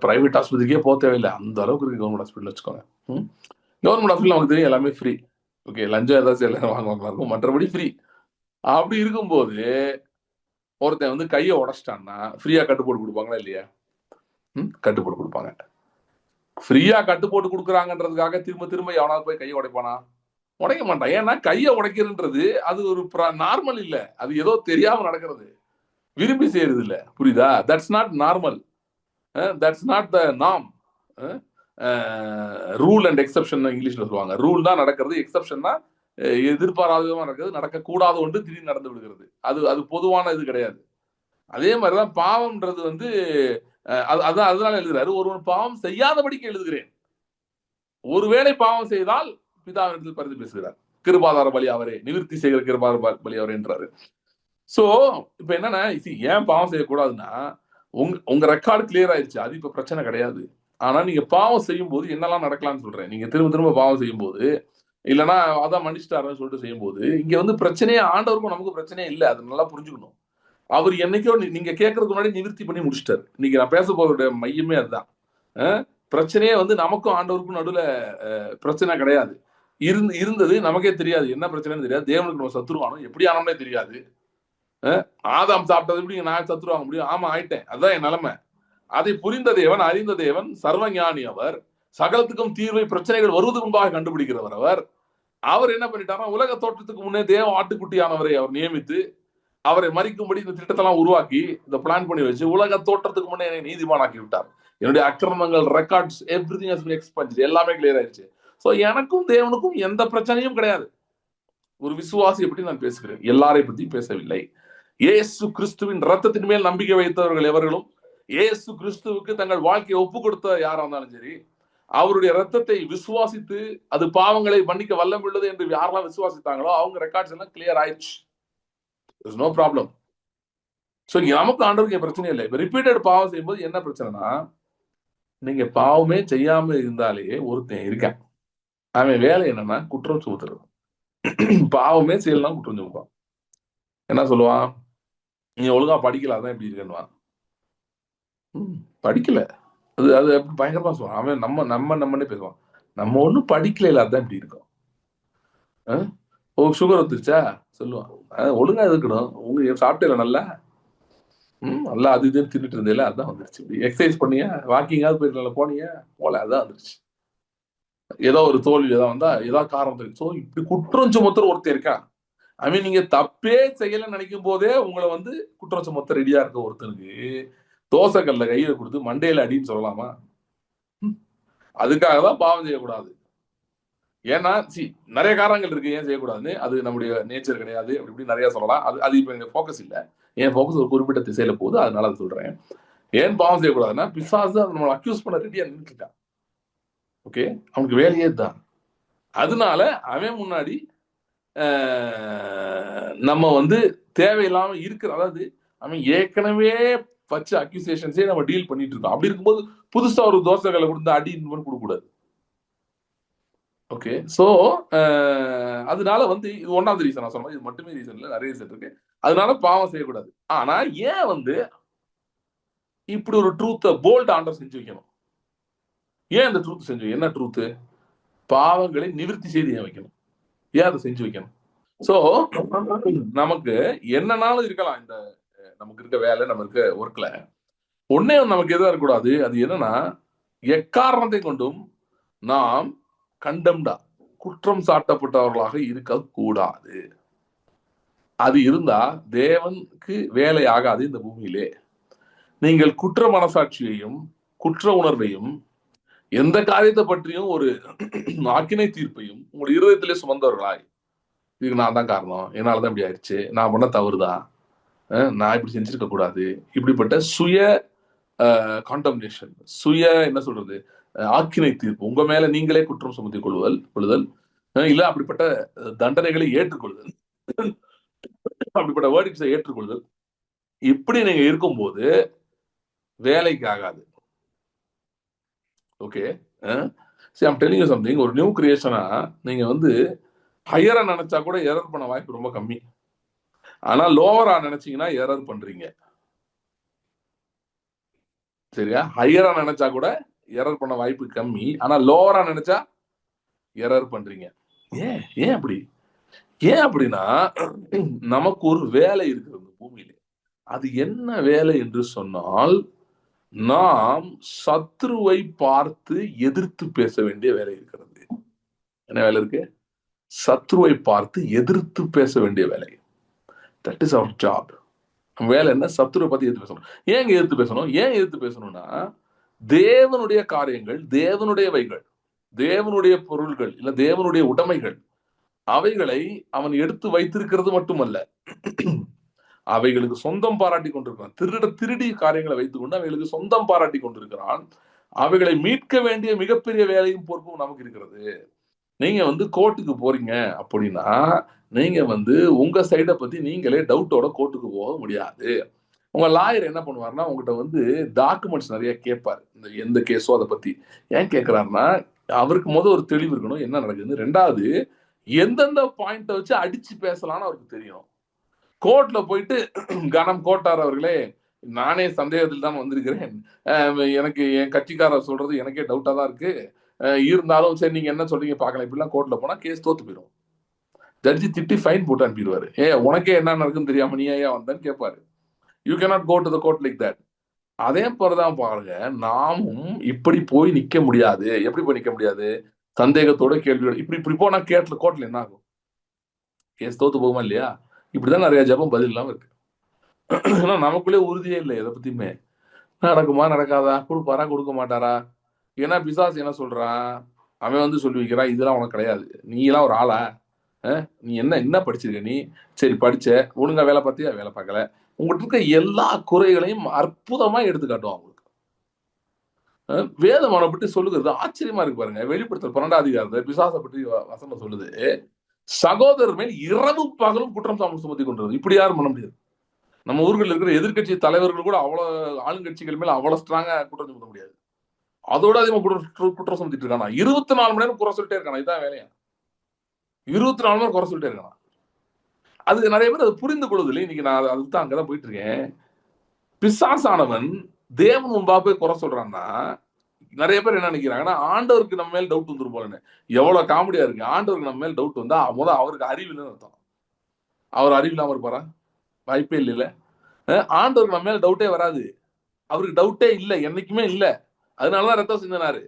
Speaker 1: பிரைவேட் ஆஸ்பத்திரிக்கே போக தேவையில்லை, அந்த அளவுக்கு இருக்கு கவர்மெண்ட் ஹாஸ்பிட்டல் வச்சுக்கோங்க. கவர்மெண்ட் ஹாஸ்பிட்டல் நமக்கு தெரியும் எல்லாமே ஃப்ரீ, ஓகே, லஞ்சம் ஏதாச்சும் எல்லாரும் வாங்குவாங்களா இருக்கும், மற்றபடி ஃப்ரீ. அப்படி இருக்கும்போது ஒருத்தன் கையை உடைச்சிட்டான்னா ஃப்ரீயா கட்டுப்போட்டு கொடுப்பாங்களா இல்லையா? கட்டுப்போட்டு கொடுப்பாங்க. ஃப்ரீயா கட்டுப்போட்டு கொடுக்குறாங்கன்றதுக்காக திரும்ப திரும்ப எவனாவது போய் கையை உடைப்பானா? உடைக்க மாட்டான். ஏன்னா கையை உடைக்கிறன்றது அது ஒரு நார்மல் இல்ல, அது ஏதோ தெரியாம நடக்கிறது, விரும்பி செய்யறது இல்ல, புரியுதா? That's not normal, that's not the norm. Rule and exception இங்கிலீஷ்ல சொல்லுவாங்க. ரூல் தான் நடக்கிறது, எக்ஸப்ஷன் தான் எதிர்பாராத விதமா நடக்கிறது, நடக்கக்கூடாத ஒன்று திடீர்னு நடந்து விடுகிறது, அது பொதுவான இது கிடையாது. அதே மாதிரிதான் பாவம்ன்றது அதான் அதனால எழுதுறாரு, ஒருவன் பாவம் செய்யாதபடிக்கு எழுதுகிறேன், ஒருவேளை பாவம் செய்தால் பிதாவினிடத்தில் பரிந்து பேசுகிறார், கிருபாதார பலி அவரே, நிவிர்த்தி செய்கிற கிருபாதார பலி அவரே என்றாரு. சோ இப்ப என்னன்னா, ஏன் பாவம் செய்யக்கூடாதுன்னா, உங்க ரெக்கார்டு கிளியர் ஆயிடுச்சு, அது இப்ப பிரச்சனை கிடையாது. ஆனா நீங்க பாவம் செய்யும் போது என்னெல்லாம் நடக்கலாம்னு சொல்றேன். நீங்க திரும்ப திரும்ப பாவம் செய்யும் போது, இல்லைன்னா அதான் மன்னிச்சிட்டாருன்னு சொல்லிட்டு செய்யும் போது, இங்க பிரச்சனையே ஆண்டவருக்கும் நமக்கு பிரச்சனையே இல்லை, அது நல்லா புரிஞ்சுக்கணும். அவர் என்னைக்கோ நீங்க கேட்கறதுக்கு முன்னாடி நிவர்த்தி பண்ணி முடிச்சிட்டாரு. இன்னைக்கு நான் பேச போற மையமே அதுதான். பிரச்சனையே நமக்கும் ஆண்டவருக்கும் நடுவுல பிரச்சனை கிடையாது, இருந்தது நமக்கே தெரியாது, என்ன பிரச்சனைன்னு தெரியாது, தேவனுக்கு நம்ம சத்துருவானோ எப்படி ஆனோம்னே தெரியாது. ஆதாம் சாப்பிட்டது எப்படி நான் சத்துருவாங்க முடியும்? ஆமா ஆயிட்டேன், அதுதான் என் நிலைமை. அதை புரிந்த தேவன், அறிந்த தேவன், சர்வஞானி அவர், சகலத்துக்கும் தீர்வை பிரச்சனைகள் வருவதற்கு முன்பாக கண்டுபிடிக்கிறவர் அவர். அவர் என்ன பண்ணிட்டாருன்னா, உலக தோற்றத்துக்கு முன்னே தேவ ஆட்டுக்குட்டியானவரை அவர் நியமித்து அவரை மறிக்கும்படி இந்த திட்டத்தெல்லாம் உருவாக்கி இந்த பிளான் பண்ணி வச்சு உலக தோற்றத்துக்கு முன்னே என்னை நீதிமானாக்கி விட்டார். என்னுடைய அக்கிரமங்கள் ரெக்கார்ட்ஸ் எவ்ரிதிங் ஹஸ் பீன் எக்ஸ்பஞ்ச், எல்லாமே கிளியர் ஆயிடுச்சு. சோ எனக்கும் தேவனுக்கும் எந்த பிரச்சனையும் கிடையாது. ஒரு விசுவாசி எப்படி நான் பேசுகிறேன், எல்லாரை பத்தி பேசவில்லை. இயேசு கிறிஸ்துவின் ரத்தத்தின் மேல் நம்பிக்கை வைத்தவர்கள் எவர்களும், இயேசு கிறிஸ்துவுக்கு தங்கள் வாழ்க்கையை ஒப்பு கொடுத்த யாரா இருந்தாலும் சரி, அவருடைய ரத்தத்தை விசுவாசித்து அது பாவங்களை மன்னிக்க வல்லம் உள்ளது என்று யாரெல்லாம் விசுவாசித்தாங்களோ அவங்க ரெக்கார்ட்ஸ் எல்லாம் கிளியர் ஆயிடுச்சு. No problem. சோ நமக்கு ஆண்டவருக்கு பிரச்சனை இல்லை. இப்ப ரிப்பீட்டட் பாவம் செய்யும்போது என்ன பிரச்சனைனா, நீங்க பாவமே செய்யாம இருந்தாலே ஒருத்தன் இருக்கான், அவன் வேலை என்னன்னா குற்றம் சுமத்துறது. பாவமே செய்யலாம் குற்றம் சுமப்பான். என்ன சொல்லுவான், நீ ஒழுங்கா படிக்கல அதான் இப்படி இருக்கேன்னுவான். படிக்கல, அது அது பயங்கரமா சொல்லுவான். அவன் நம்மன்னே பேசுவான். நம்ம ஒண்ணும் படிக்கல அதான் இப்படி இருக்கும். சுகர் வந்துருச்சா சொல்லுவான், ஒழுங்கா இருக்கணும், உங்க சாப்பிட்டே நல்லா நல்லா அது இதுன்னு தின்னுட்டு இருந்தேல அதான் வந்துருச்சு. எக்ஸசைஸ் பண்ணியா, வாக்கிங்காவது போயிருக்கல, போனியா போல, அதான் வந்துருச்சு. ஏதோ ஒரு தோல்வி ஏதாவது வந்தா ஏதாவது காரணம் தெரியும். ஸோ இப்படி குற்றம் சுமத்துற ஒருத்தர் இருக்கான். ஐ மீன் நீங்க தப்பே செய்யலன்னு நினைக்கும் போதே உங்களை வந்து குற்றம் சுமத்த ரெடியா இருக்க ஒருத்தனுக்கு தோசை கல்ல கையில கொடுத்து மண்டையில அடின்னு சொல்லலாமா? அதுக்காக தான் பாவம் செய்யக்கூடாது. ஏன்னா நிறைய காரணங்கள் இருக்கு ஏன் செய்யக்கூடாதுன்னு. அது நம்முடைய நேச்சர் கிடையாது, அப்படி இப்படி நிறைய சொல்லலாம். அது இப்ப எங்க ஃபோக்கஸ் இல்லை. என் ஃபோக்கஸ் ஒரு குறிப்பிட்ட திசையில போகுது, அதனால அது சொல்றேன். ஏன் பாவம் செய்யக்கூடாதுன்னா, பிசாசு நம்மளை அக்யூஸ் பண்ண ரெடியா நின்றுட்டான். ஓகே, அவனுக்கு வேலையே தான். அதனால அவன் முன்னாடி நம்ம வந்து தேவையில்லாம இருக்கிற, அதாவது அவன் ஏற்கனவே வச்ச அக்யூசேஷன்ஸே நம்ம டீல் பண்ணிட்டு இருக்கோம். அப்படி இருக்கும்போது புதுசா ஒரு தோசைகளை கொடுத்து அடி கொடுக்க கூடாது. ஓகே, சோ அதனால வந்து இது ஒன்னாவது ரீசன் நான் சொன்னேன். இது மட்டுமே ரீசன் இல்லை, நிறைய ரீசன் இருக்கு. அதனால பாவம் செய்யக்கூடாது. ஆனா ஏன் வந்து இப்படி ஒரு ட்ரூத்தை போல்ட் ஆண்டர் செஞ்சு வைக்கணும்? ஏன் அந்த ட்ரூத் செஞ்சு, என்ன ட்ரூத்து? பாவங்களை நிவர்த்தி செய்து ஏன் வைக்கணும்? ஏன் அதை செஞ்சு வைக்கணும்? சோ நமக்கு என்னன்னாலும் இருக்கலாம், இந்த நமக்கு இருக்க வேலை, நம்ம இருக்க ஒர்க்ல ஒன்னே நமக்கு எதா இருக்கக்கூடாது. அது என்னன்னா, எக்காரணத்தை கொண்டும் நாம் கண்டம்டா குற்றம் சாட்டப்பட்டவர்களாக இருக்க கூடாது. அது இருந்தா தேவனுக்கு வேலை ஆகாது இந்த பூமியிலே. நீங்கள் குற்ற மனசாட்சியையும் குற்ற உணர்வையும் எந்த காரியத்தை பற்றியும் ஒரு ஆக்கினை தீர்ப்பையும் உங்கள் இருதயத்திலே சுமந்தவர்களாய், இதுக்கு நான் தான் காரணம், என்னாலதான் இப்படி ஆயிடுச்சு, நான் பண்ண தவறுதான், நான் இப்படி செஞ்சிருக்க கூடாது, இப்படிப்பட்ட சுய காண்டம்னேஷன், சுய என்ன சொல்றது, ஆக்கினை தீர்ப்பு, உங்க மேல நீங்களே குற்றம் சுமத்தி கொள்ளுதல் இல்ல அப்படிப்பட்ட தண்டனைகளை ஏற்றுக்கொள்ளுதல், அப்படிப்பட்ட வேர்டிக்ஸை ஏற்றுக்கொள்ளுதல், இப்படி நீங்க இருக்கும்போது வேலைக்கு ஆகாது. ஓகே, சரி, ஐம் டெல்லிங் யூ சம்திங். ஒரு நியூ கிரியேஷனா நீங்க வந்து ஹையரா நினைச்சா கூட எரர் பண்ண வாய்ப்பு ரொம்ப கம்மி. ஆனா லோவரா நினைச்சீங்கன்னா எரர் பண்றீங்க. சரியா? ஹையரா நினைச்சா கூட எரர் பண்ண வாய்ப்பு கம்மி, ஆனா லோவரா நினைச்சா எரர் பண்றீங்க. ஏன் ஏன் அப்படி? ஏன் அப்படின்னா, நமக்கு ஒரு வேலை இருக்கிறது பூமியில. அது என்ன வேலை என்று சொன்னால், நாம் சத்ருவை பார்த்து எதிர்த்து பேச வேண்டிய வேலை இருக்கிறது. என்ன வேலை இருக்கு? சத்ருவை பார்த்து எதிர்த்து பேச வேண்டிய வேலை. That is our job. வேலை என்ன? சத்ருவை பத்தி எதிர்த்து பேசணும். ஏன் எதிர்த்து பேசணும்? ஏன் எதிர்த்து பேசணும்னா, தேவனுடைய காரியங்கள், தேவனுடையவைகள், தேவனுடைய பொருள்கள், இல்ல தேவனுடைய உடைமைகள், அவைகளை அவன் எடுத்து வைத்திருக்கிறது மட்டுமல்ல, அவைகளுக்கு சொந்தம் பாராட்டி கொண்டிருக்கிறான். திருடி காரியங்களை வைத்துக் கொண்டு அவைகளுக்கு சொந்தம் பாராட்டி கொண்டிருக்கிறான். அவைகளை மீட்க வேண்டிய மிகப்பெரிய வேலையும் பொறுப்பும் நமக்கு இருக்கிறது. நீங்க வந்து கோர்ட்டுக்கு போறீங்க அப்படின்னா, நீங்க வந்து உங்க சைடை பத்தி நீங்களே டவுட்டோட கோர்ட்டுக்கு போக முடியாது. உங்க லாயர் என்ன பண்ணுவாருன்னா, உங்ககிட்ட வந்து டாக்குமெண்ட்ஸ் நிறைய கேட்பாரு, இந்த எந்த கேஸோ அதை பத்தி. ஏன் கேட்கிறாருன்னா, அவருக்கு ஒரு தெளிவு இருக்கணும் என்ன நடக்குதுன்னு. ரெண்டாவது, எந்தெந்த பாயிண்ட வச்சு அடிச்சு பேசலாம்னு அவருக்கு தெரியும். கோர்ட்ல போயிட்டு, கனம் கோட்டார் அவர்களே, நானே சந்தேகத்தில் தான் வந்திருக்கிறேன், எனக்கு என் கட்சிக்காரர் சொல்றது எனக்கே டவுட்டா தான் இருக்கு, இருந்தாலும் சரி நீங்க என்ன சொல்றீங்க பாக்கலாம், இப்படிலாம் கோர்ட்ல போனா கேஸ் தோத்து போயிடும். ஜட்ஜி திட்டி ஃபைன் போட்டு அனுப்பிடுவாரு. உனக்கே என்ன நடக்குன்னு தெரியாம நீ ஏன் வந்தேன்னு கேட்பாரு. You cannot go to the court like that. அதே போலதான் பாருங்க, நாமும் இப்படி போய் நிக்க முடியாது. எப்படி போய் நிக்க முடியாது? சந்தேகத்தோட கேள்வியோட இப்படி இப்படி போனா கோர்ட்ல என்ன ஆகும்? கேஸ் தோத்து போகுமா இல்லையா? இப்படிதான் நிறைய ஜபம் பதில் இல்லாம இருக்கு. ஏன்னா நமக்குள்ளே உறுதியே இல்லை எதை பத்தியுமே. நடக்குமா நடக்காதா, கொடுப்பாரா கொடுக்க மாட்டாரா? ஏன்னா பிசாசு என்ன சொல்றான், அவன் வந்து சொல்லி வைக்கிறான், இதெல்லாம் உனக்கு கிடையாது, நீ எல்லாம் ஒரு ஆளா, நீ என்ன என்ன படிச்சிருக்க நீ, சரி படிச்ச, ஒழுங்கா வேலை பார்த்தியா, வேலை பார்க்கல, உங்கள்கிட்ட இருக்க எல்லா குறைகளையும் அற்புதமா எடுத்து காட்டுவான் உங்களுக்கு. வேதம் அவனை பற்றி சொல்லுகிறது ஆச்சரியமா இருக்கு பாருங்க. வெளிப்படுத்தல் 12ஆம் அதிகாரத்துல பிசாசை பற்றி வசனம் சொல்லுது, சகோதரர் மேல் இரவு பகலும் குற்றம் சுமத்தி கொண்டிருந்தது. இப்படி யாரும் பண்ண முடியாது. நம்ம ஊர்களில் இருக்கிற எதிர்கட்சி தலைவர்கள் கூட அவ்வளவு ஆளுங்கட்சிகள் மேல அவ்வளவு ஸ்ட்ராங்கா குற்றம் சுமத்த முடியாது. அதோட அதிகமா குற்றம் சுமத்திட்டு இருக்கானா. 24 மணி நேரம் குறை சொல்லிட்டே இருக்கானா. இதான் வேலையா. 24 மணி நேரம் குறை சொல்லிட்டே இருக்கானா. அது நிறைய பேர் அதை புரிந்து கொள்வதில்லை. இன்னைக்கு நான் அதுதான் அங்கதான் போயிட்டு இருக்கேன். பிசாசானவன் தேவன் முன்பாக போய் குறை சொல்றான்னா, நிறைய பேர் என்ன நினைக்கிறாங்கன்னா, ஆண்டவருக்கு நம்ம மேல டவுட் வந்துரும் போலன்னு. எவ்வளவு காமெடியா இருக்கு. ஆண்டவருக்கு நம்ம மேல டவுட் வந்தா முதல் அவருக்கு அறிவு இல்லைன்னு அர்த்தம். அவர் அறிவு இல்லாம இருப்பாரா? வாய்ப்பே இல்ல. ஆண்டவருக்கு நம்ம மேல டவுட்டே வராது. அவருக்கு டவுட்டே இல்லை, என்னைக்குமே இல்லை. அதனாலதான் ரத்தம் சிந்தினாரு.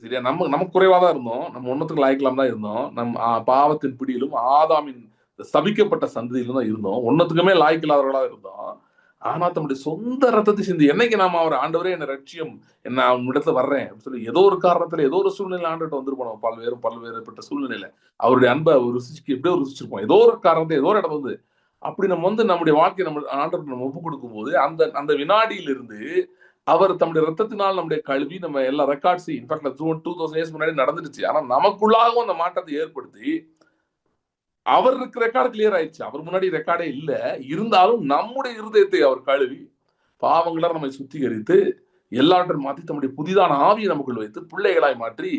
Speaker 1: சரியா? நமக்கு குறைவா தான் இருந்தோம். நம்ம ஒன்னத்துக்கு லாய்க்கலாம் தான் இருந்தோம். பாவத்தின் பிடியிலும் ஆதாமின் சபிக்கப்பட்ட சந்ததியிலும் தான் இருந்தோம். ஒன்னத்துக்குமே லாய்க்கில்லாதவர்களா இருந்தோம். ஆனா தம்முடைய சொந்த ரத்தத்தை சிந்தி என்னைக்கு நாம அவர் ஆண்டவரே என்ன ரட்சியம், என்ன அவன் இடத்துல வர்றேன் அப்படின்னு சொல்லி ஏதோ ஒரு காரணத்துல ஏதோ ஒரு சூழ்நிலை ஆண்டுகிட்ட வந்துருப்போம். பல்வேறுபட்ட சூழ்நிலையில அவருடைய அன்பை ஒரு ருசிக்கு எப்படியோ ருசிச்சிருப்போம். ஏதோ ஒரு காரணத்தை ஏதோ ஒரு இடம் வந்து அப்படி நம்ம வந்து நம்முடைய வாழ்க்கையை நம்ம ஆண்டவருக்கு நம்ம ஒப்பு கொடுக்கும் போது அந்த அந்த வினாடியிலிருந்து அவர் தம்முடைய ரத்தத்தினால் நம்முடைய கல்வி நம்ம எல்லா ரெக்கார்ட்ஸ் இன்ஃபேக்ட் 2000 இயர்ஸ் முன்னாடி நடந்துருச்சு. ஆனா நமக்குள்ளாகவும் அந்த மாற்றத்தை ஏற்படுத்தி அவருக்கு ரெக்கார்டு கிளியர் ஆயிடுச்சு. அவர் முன்னாடி ரெக்கார்டே இல்ல. இருந்தாலும் நம்முடைய இருதயத்தை அவர் கழுவி பாவங்களை நம்மை சுத்திகரித்து எல்லாவற்றையும் மாற்றி தம்முடைய புதிதான ஆவியை நமக்குள் வைத்து பிள்ளைகளாய் மாற்றி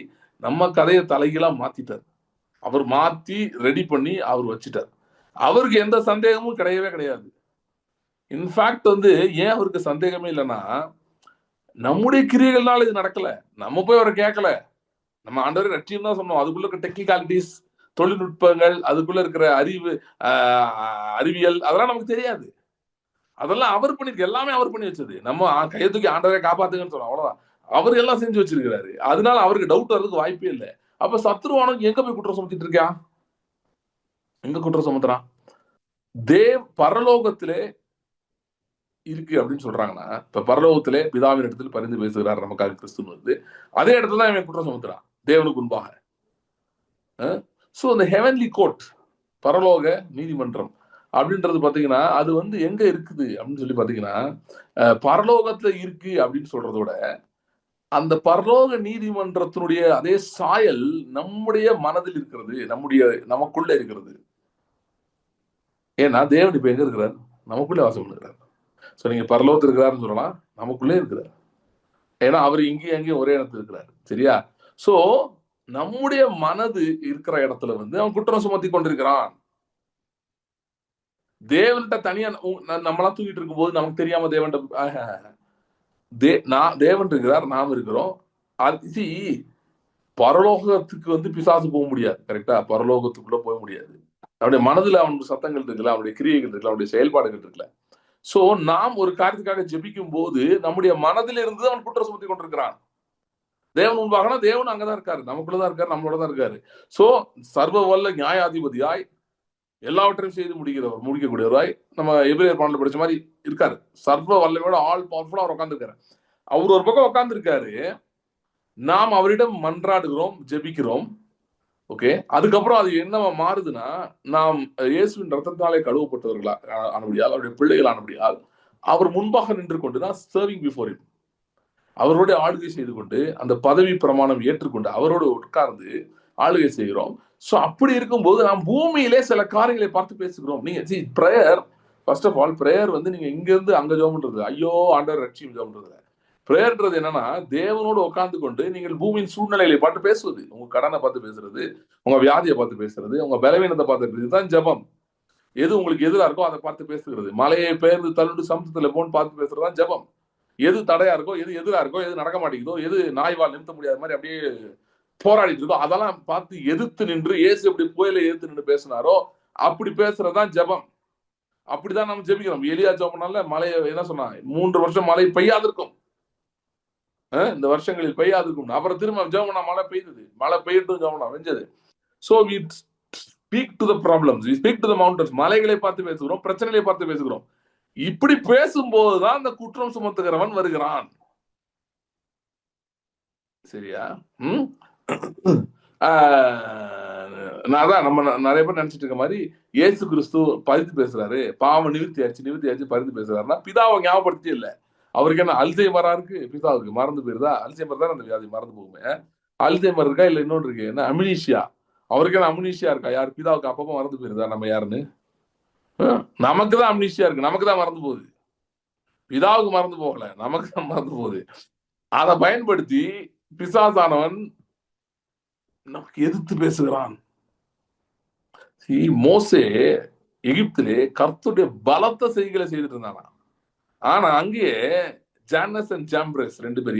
Speaker 1: நம்ம கதையை தலைகீழா மாத்திட்டார். அவர் மாத்தி ரெடி பண்ணி அவர் வச்சுட்டார். அவருக்கு எந்த சந்தேகமும் கிடையவே கிடையாது. இன்ஃபேக்ட் வந்து ஏன் அவருக்கு சந்தேகமே இல்லைன்னா, நம்முடைய கிரியைகள்னால இது நடக்கல. நம்ம போய் அவரை கேட்கல. நம்ம ஆண்டவரை ரட்சியம் தான் சொன்னோம். அதுக்குள்ள இருக்க டெக்னிக்காலிட்டிஸ், தொழில்நுட்பங்கள், அதுக்குள்ள இருக்கிற அறிவியல் அதெல்லாம் நமக்கு தெரியாது. அதெல்லாம் அவர் பண்ணிருக்கு. எல்லாமே அவர் பண்ணி வச்சது. நம்ம கையை தூக்கி ஆண்டவரை காப்பாத்துங்கன்னு சொல்றோம், அவ்வளவுதான். அவர் எல்லாம் செஞ்சு வச்சிருக்கிறாரு. அதனால அவருக்கு டவுட் வர்றதுக்கு வாய்ப்பே இல்லை. அப்ப சத்ருவானுக்கு எங்க போய் குற்றம் சுமத்திட்டு இருக்கான்? எங்க குற்றம் சுமத்துறான்? பரலோகத்திலே இருக்கு அப்படின்னு சொல்றாங்கன்னா, இப்ப பரலோகத்திலே பிதாவின் இடத்தில் பரிந்து பேசுகிறார் நமக்காக கிறிஸ்துன்னு வந்து அதே இடத்துல தான் இவன் குற்றம் சுமத்துறான் தேவனுக்கு முன்பாக. சோ இந்த ஹெவன்லி கோர்ட், பரலோக நீதிமன்றம் அப்படின்றது பாத்தீங்கன்னா அது வந்து எங்க இருக்குது அப்படின்னு சொல்லி பாத்தீங்கன்னா, பரலோகத்துல இருக்கு அப்படின்னு சொல்றதோட அந்த பரலோக நீதிமன்றத்தினுடைய அதே சாயல் நம்முடைய மனதில் இருக்கிறது, நமக்குள்ள இருக்கிறது. ஏன்னா தேவன் இப்ப எங்க இருக்கிறார்? நமக்குள்ளே வாசம் பண்ணுகிறார். சோ நீங்க பரலோகத்தில் இருக்கிறாருன்னு சொல்லலாம், நமக்குள்ளே இருக்கிறார். ஏன்னா அவர் இங்கேயும் அங்கேயும் ஒரே இடத்துல இருக்கிறார். சரியா? சோ நம்முடைய மனது இருக்கிற இடத்துல வந்து அவன் குற்றம் சுமத்தி கொண்டிருக்கிறான். தேவன்கிட்ட தனியா நம்மளாம் தூங்கிட்டு இருக்கும் போது நமக்கு தெரியாம தேவன் இருக்கிறார், நாம் இருக்கிறோம். பரலோகத்துக்கு வந்து பிசாசு போக முடியாது. கரெக்டா? பரலோகத்துக்குள்ள போக முடியாது. அவனுடைய மனதுல அவனுடைய சத்தங்கள் இருக்குல்ல, அவனுடைய கிரியைகள் இருக்குல்ல, அவனுடைய செயல்பாடுகள் இருக்குல்ல. சோ நாம் ஒரு காரியத்துக்காக ஜெபிக்கும் போது நம்முடைய மனதில் இருந்து அவன் குற்றம் சுமத்தி கொண்டிருக்கிறான். தேவன் முன்பாகனா தேவன் அங்கதான் இருக்காரு, நமக்குள்ளதான் இருக்காரு, நம்மளோடதான் இருக்காரு. சோ சர்வ வல்ல நியாயாதிபதியாய் எல்லாவற்றையும் செய்து முடிக்கக்கூடியவராய் நம்ம எபிரேயர் பாடல்ல படிச்ச மாதிரி இருக்காரு. சர்வ வல்லமையோட ஆல் பவர்ஃபுல்லா அவர் உட்கார்ந்துருக்காரு. அவர் ஒரு பக்கம் உட்கார்ந்துருக்காரு, நாம் அவரிடம் மன்றாடுகிறோம், ஜெபிக்கிறோம். ஓகே, அதுக்கப்புறம் அது என்னவா மாறுதுன்னா, நாம் இயேசுவின் ரத்தத்தாலே கழுவப்பட்டவர்களா ஆனபடியால், அவருடைய பிள்ளைகள் ஆனபடியால் அவர் முன்பாக நின்று கொண்டு தான் சர்விங் பிஃபோர் ஹிம், அவரோட ஆளுகை செய்து கொண்டு அந்த பதவி பிரமாணம் ஏற்றுக்கொண்டு அவரோடு உட்கார்ந்து ஆளுகை செய்கிறோம். சோ அப்படி இருக்கும்போது நாம் பூமியிலே சில காரியங்களை பார்த்து பேசுகிறோம். நீங்க prayer, first of all prayer வந்து நீங்க இங்க இருந்து அங்க ஜெபம்ன்றது, ஐயோ ஆண்டவர் ரட்சியம் ஜெபம்ன்றது. பிரேயர்ன்றது என்னன்னா, தேவனோடு உட்கார்ந்து கொண்டு நீங்கள் பூமியின் சூழ்நிலைகளை பார்த்து பேசுவது, உங்க கடனை பார்த்து பேசுறது, உங்க வியாதியை பார்த்து பேசுறது, உங்க பலவீனத்தை பார்த்து பேசுறது தான் ஜெபம். எது உங்களுக்கு எதிராக இருக்கோ அதை பார்த்து பேசுகிறது. மலையை பெயர்ந்து தள்ளுண்டு சமுத்திரத்துல போன்னு பார்த்து பேசுறதுதான் ஜெபம். எது தடையா இருக்கோ, எது எதிராக இருக்கோ, எது நடக்க மாட்டேங்குதோ, எது நாய்வால் நிறுத்த முடியாத மாதிரி அப்படியே போராடிட்டு இருக்கோ, அதெல்லாம் பார்த்து எதிர்த்து நின்று, இயேசு எப்படி புயலை எதிர்த்து நின்று பேசினாரோ அப்படி பேசுறதுதான் ஜெபம். அப்படிதான் நம்ம ஜெபிக்கிறோம். எலியா ஜெபம்னால மலையை என்ன சொன்னா, 3 வருஷம் மழை பெய்யாது இருக்கும். இந்த வருஷங்களில் பெய்யாதுக்கும். அப்புறம் திரும்ப ஜெபம் பண்ணா மழை பெய்யுது, மழை பெய்யட்டும் ஜெபம் பண்ணா வெஞ்சது. So we speak to the problems, we speak to the mountains. மலைகளை பார்த்து பேசுகிறோம், பிரச்சனைகளை பார்த்து பேசுகிறோம். இப்படி பேசும்போதுதான் அந்த குற்றம் சுமத்துகிறவன் வருகிறான். சரியா? அதான் நம்ம நிறைய பேர் நினைச்சிட்டு இருக்க மாதிரி இயேசு கிறிஸ்து பரிந்து பேசுறாரு, பாவம் நிவர்த்தி ஆச்சு பரிந்து பேசுறாருன்னா பிதாவை ஞாபகப்படுத்தி இல்ல. அவருக்கு என்ன அல்சைமரா இருக்கு? பிதாவுக்கு மறந்து போயிருதா? அல்சைமர் தான் அந்த வியாதி, மறந்து போகுமே. அல்சைமர் இருக்கா? இல்ல இன்னொன்று இருக்கு, என்ன அம்னீஷியா. அவருக்கு என்ன அம்னீஷியா இருக்கா? யார்? பிதாவுக்கு அப்பப்போ மறந்து போயிருதா நம்ம யாருன்னு? நமக்கு தான் அம்னீஷியா இருக்கு, நமக்கு தான் மறந்து போகுது. பிதாவுக்கு மறந்து போகல, நமக்கு தான் மறந்து போகுது. அதை பயன்படுத்தி பிசாசானவன் நமக்கு எதிர்த்து பேசுகிறான். மோசே எகிப்திலே கர்த்தருடைய பலத்த செய்திகளை செய்துட்டு இருந்தானா. ஆனா அங்கேயே ஜானஸ் அண்ட் ஜாம்பிரஸ் 2 பேர்,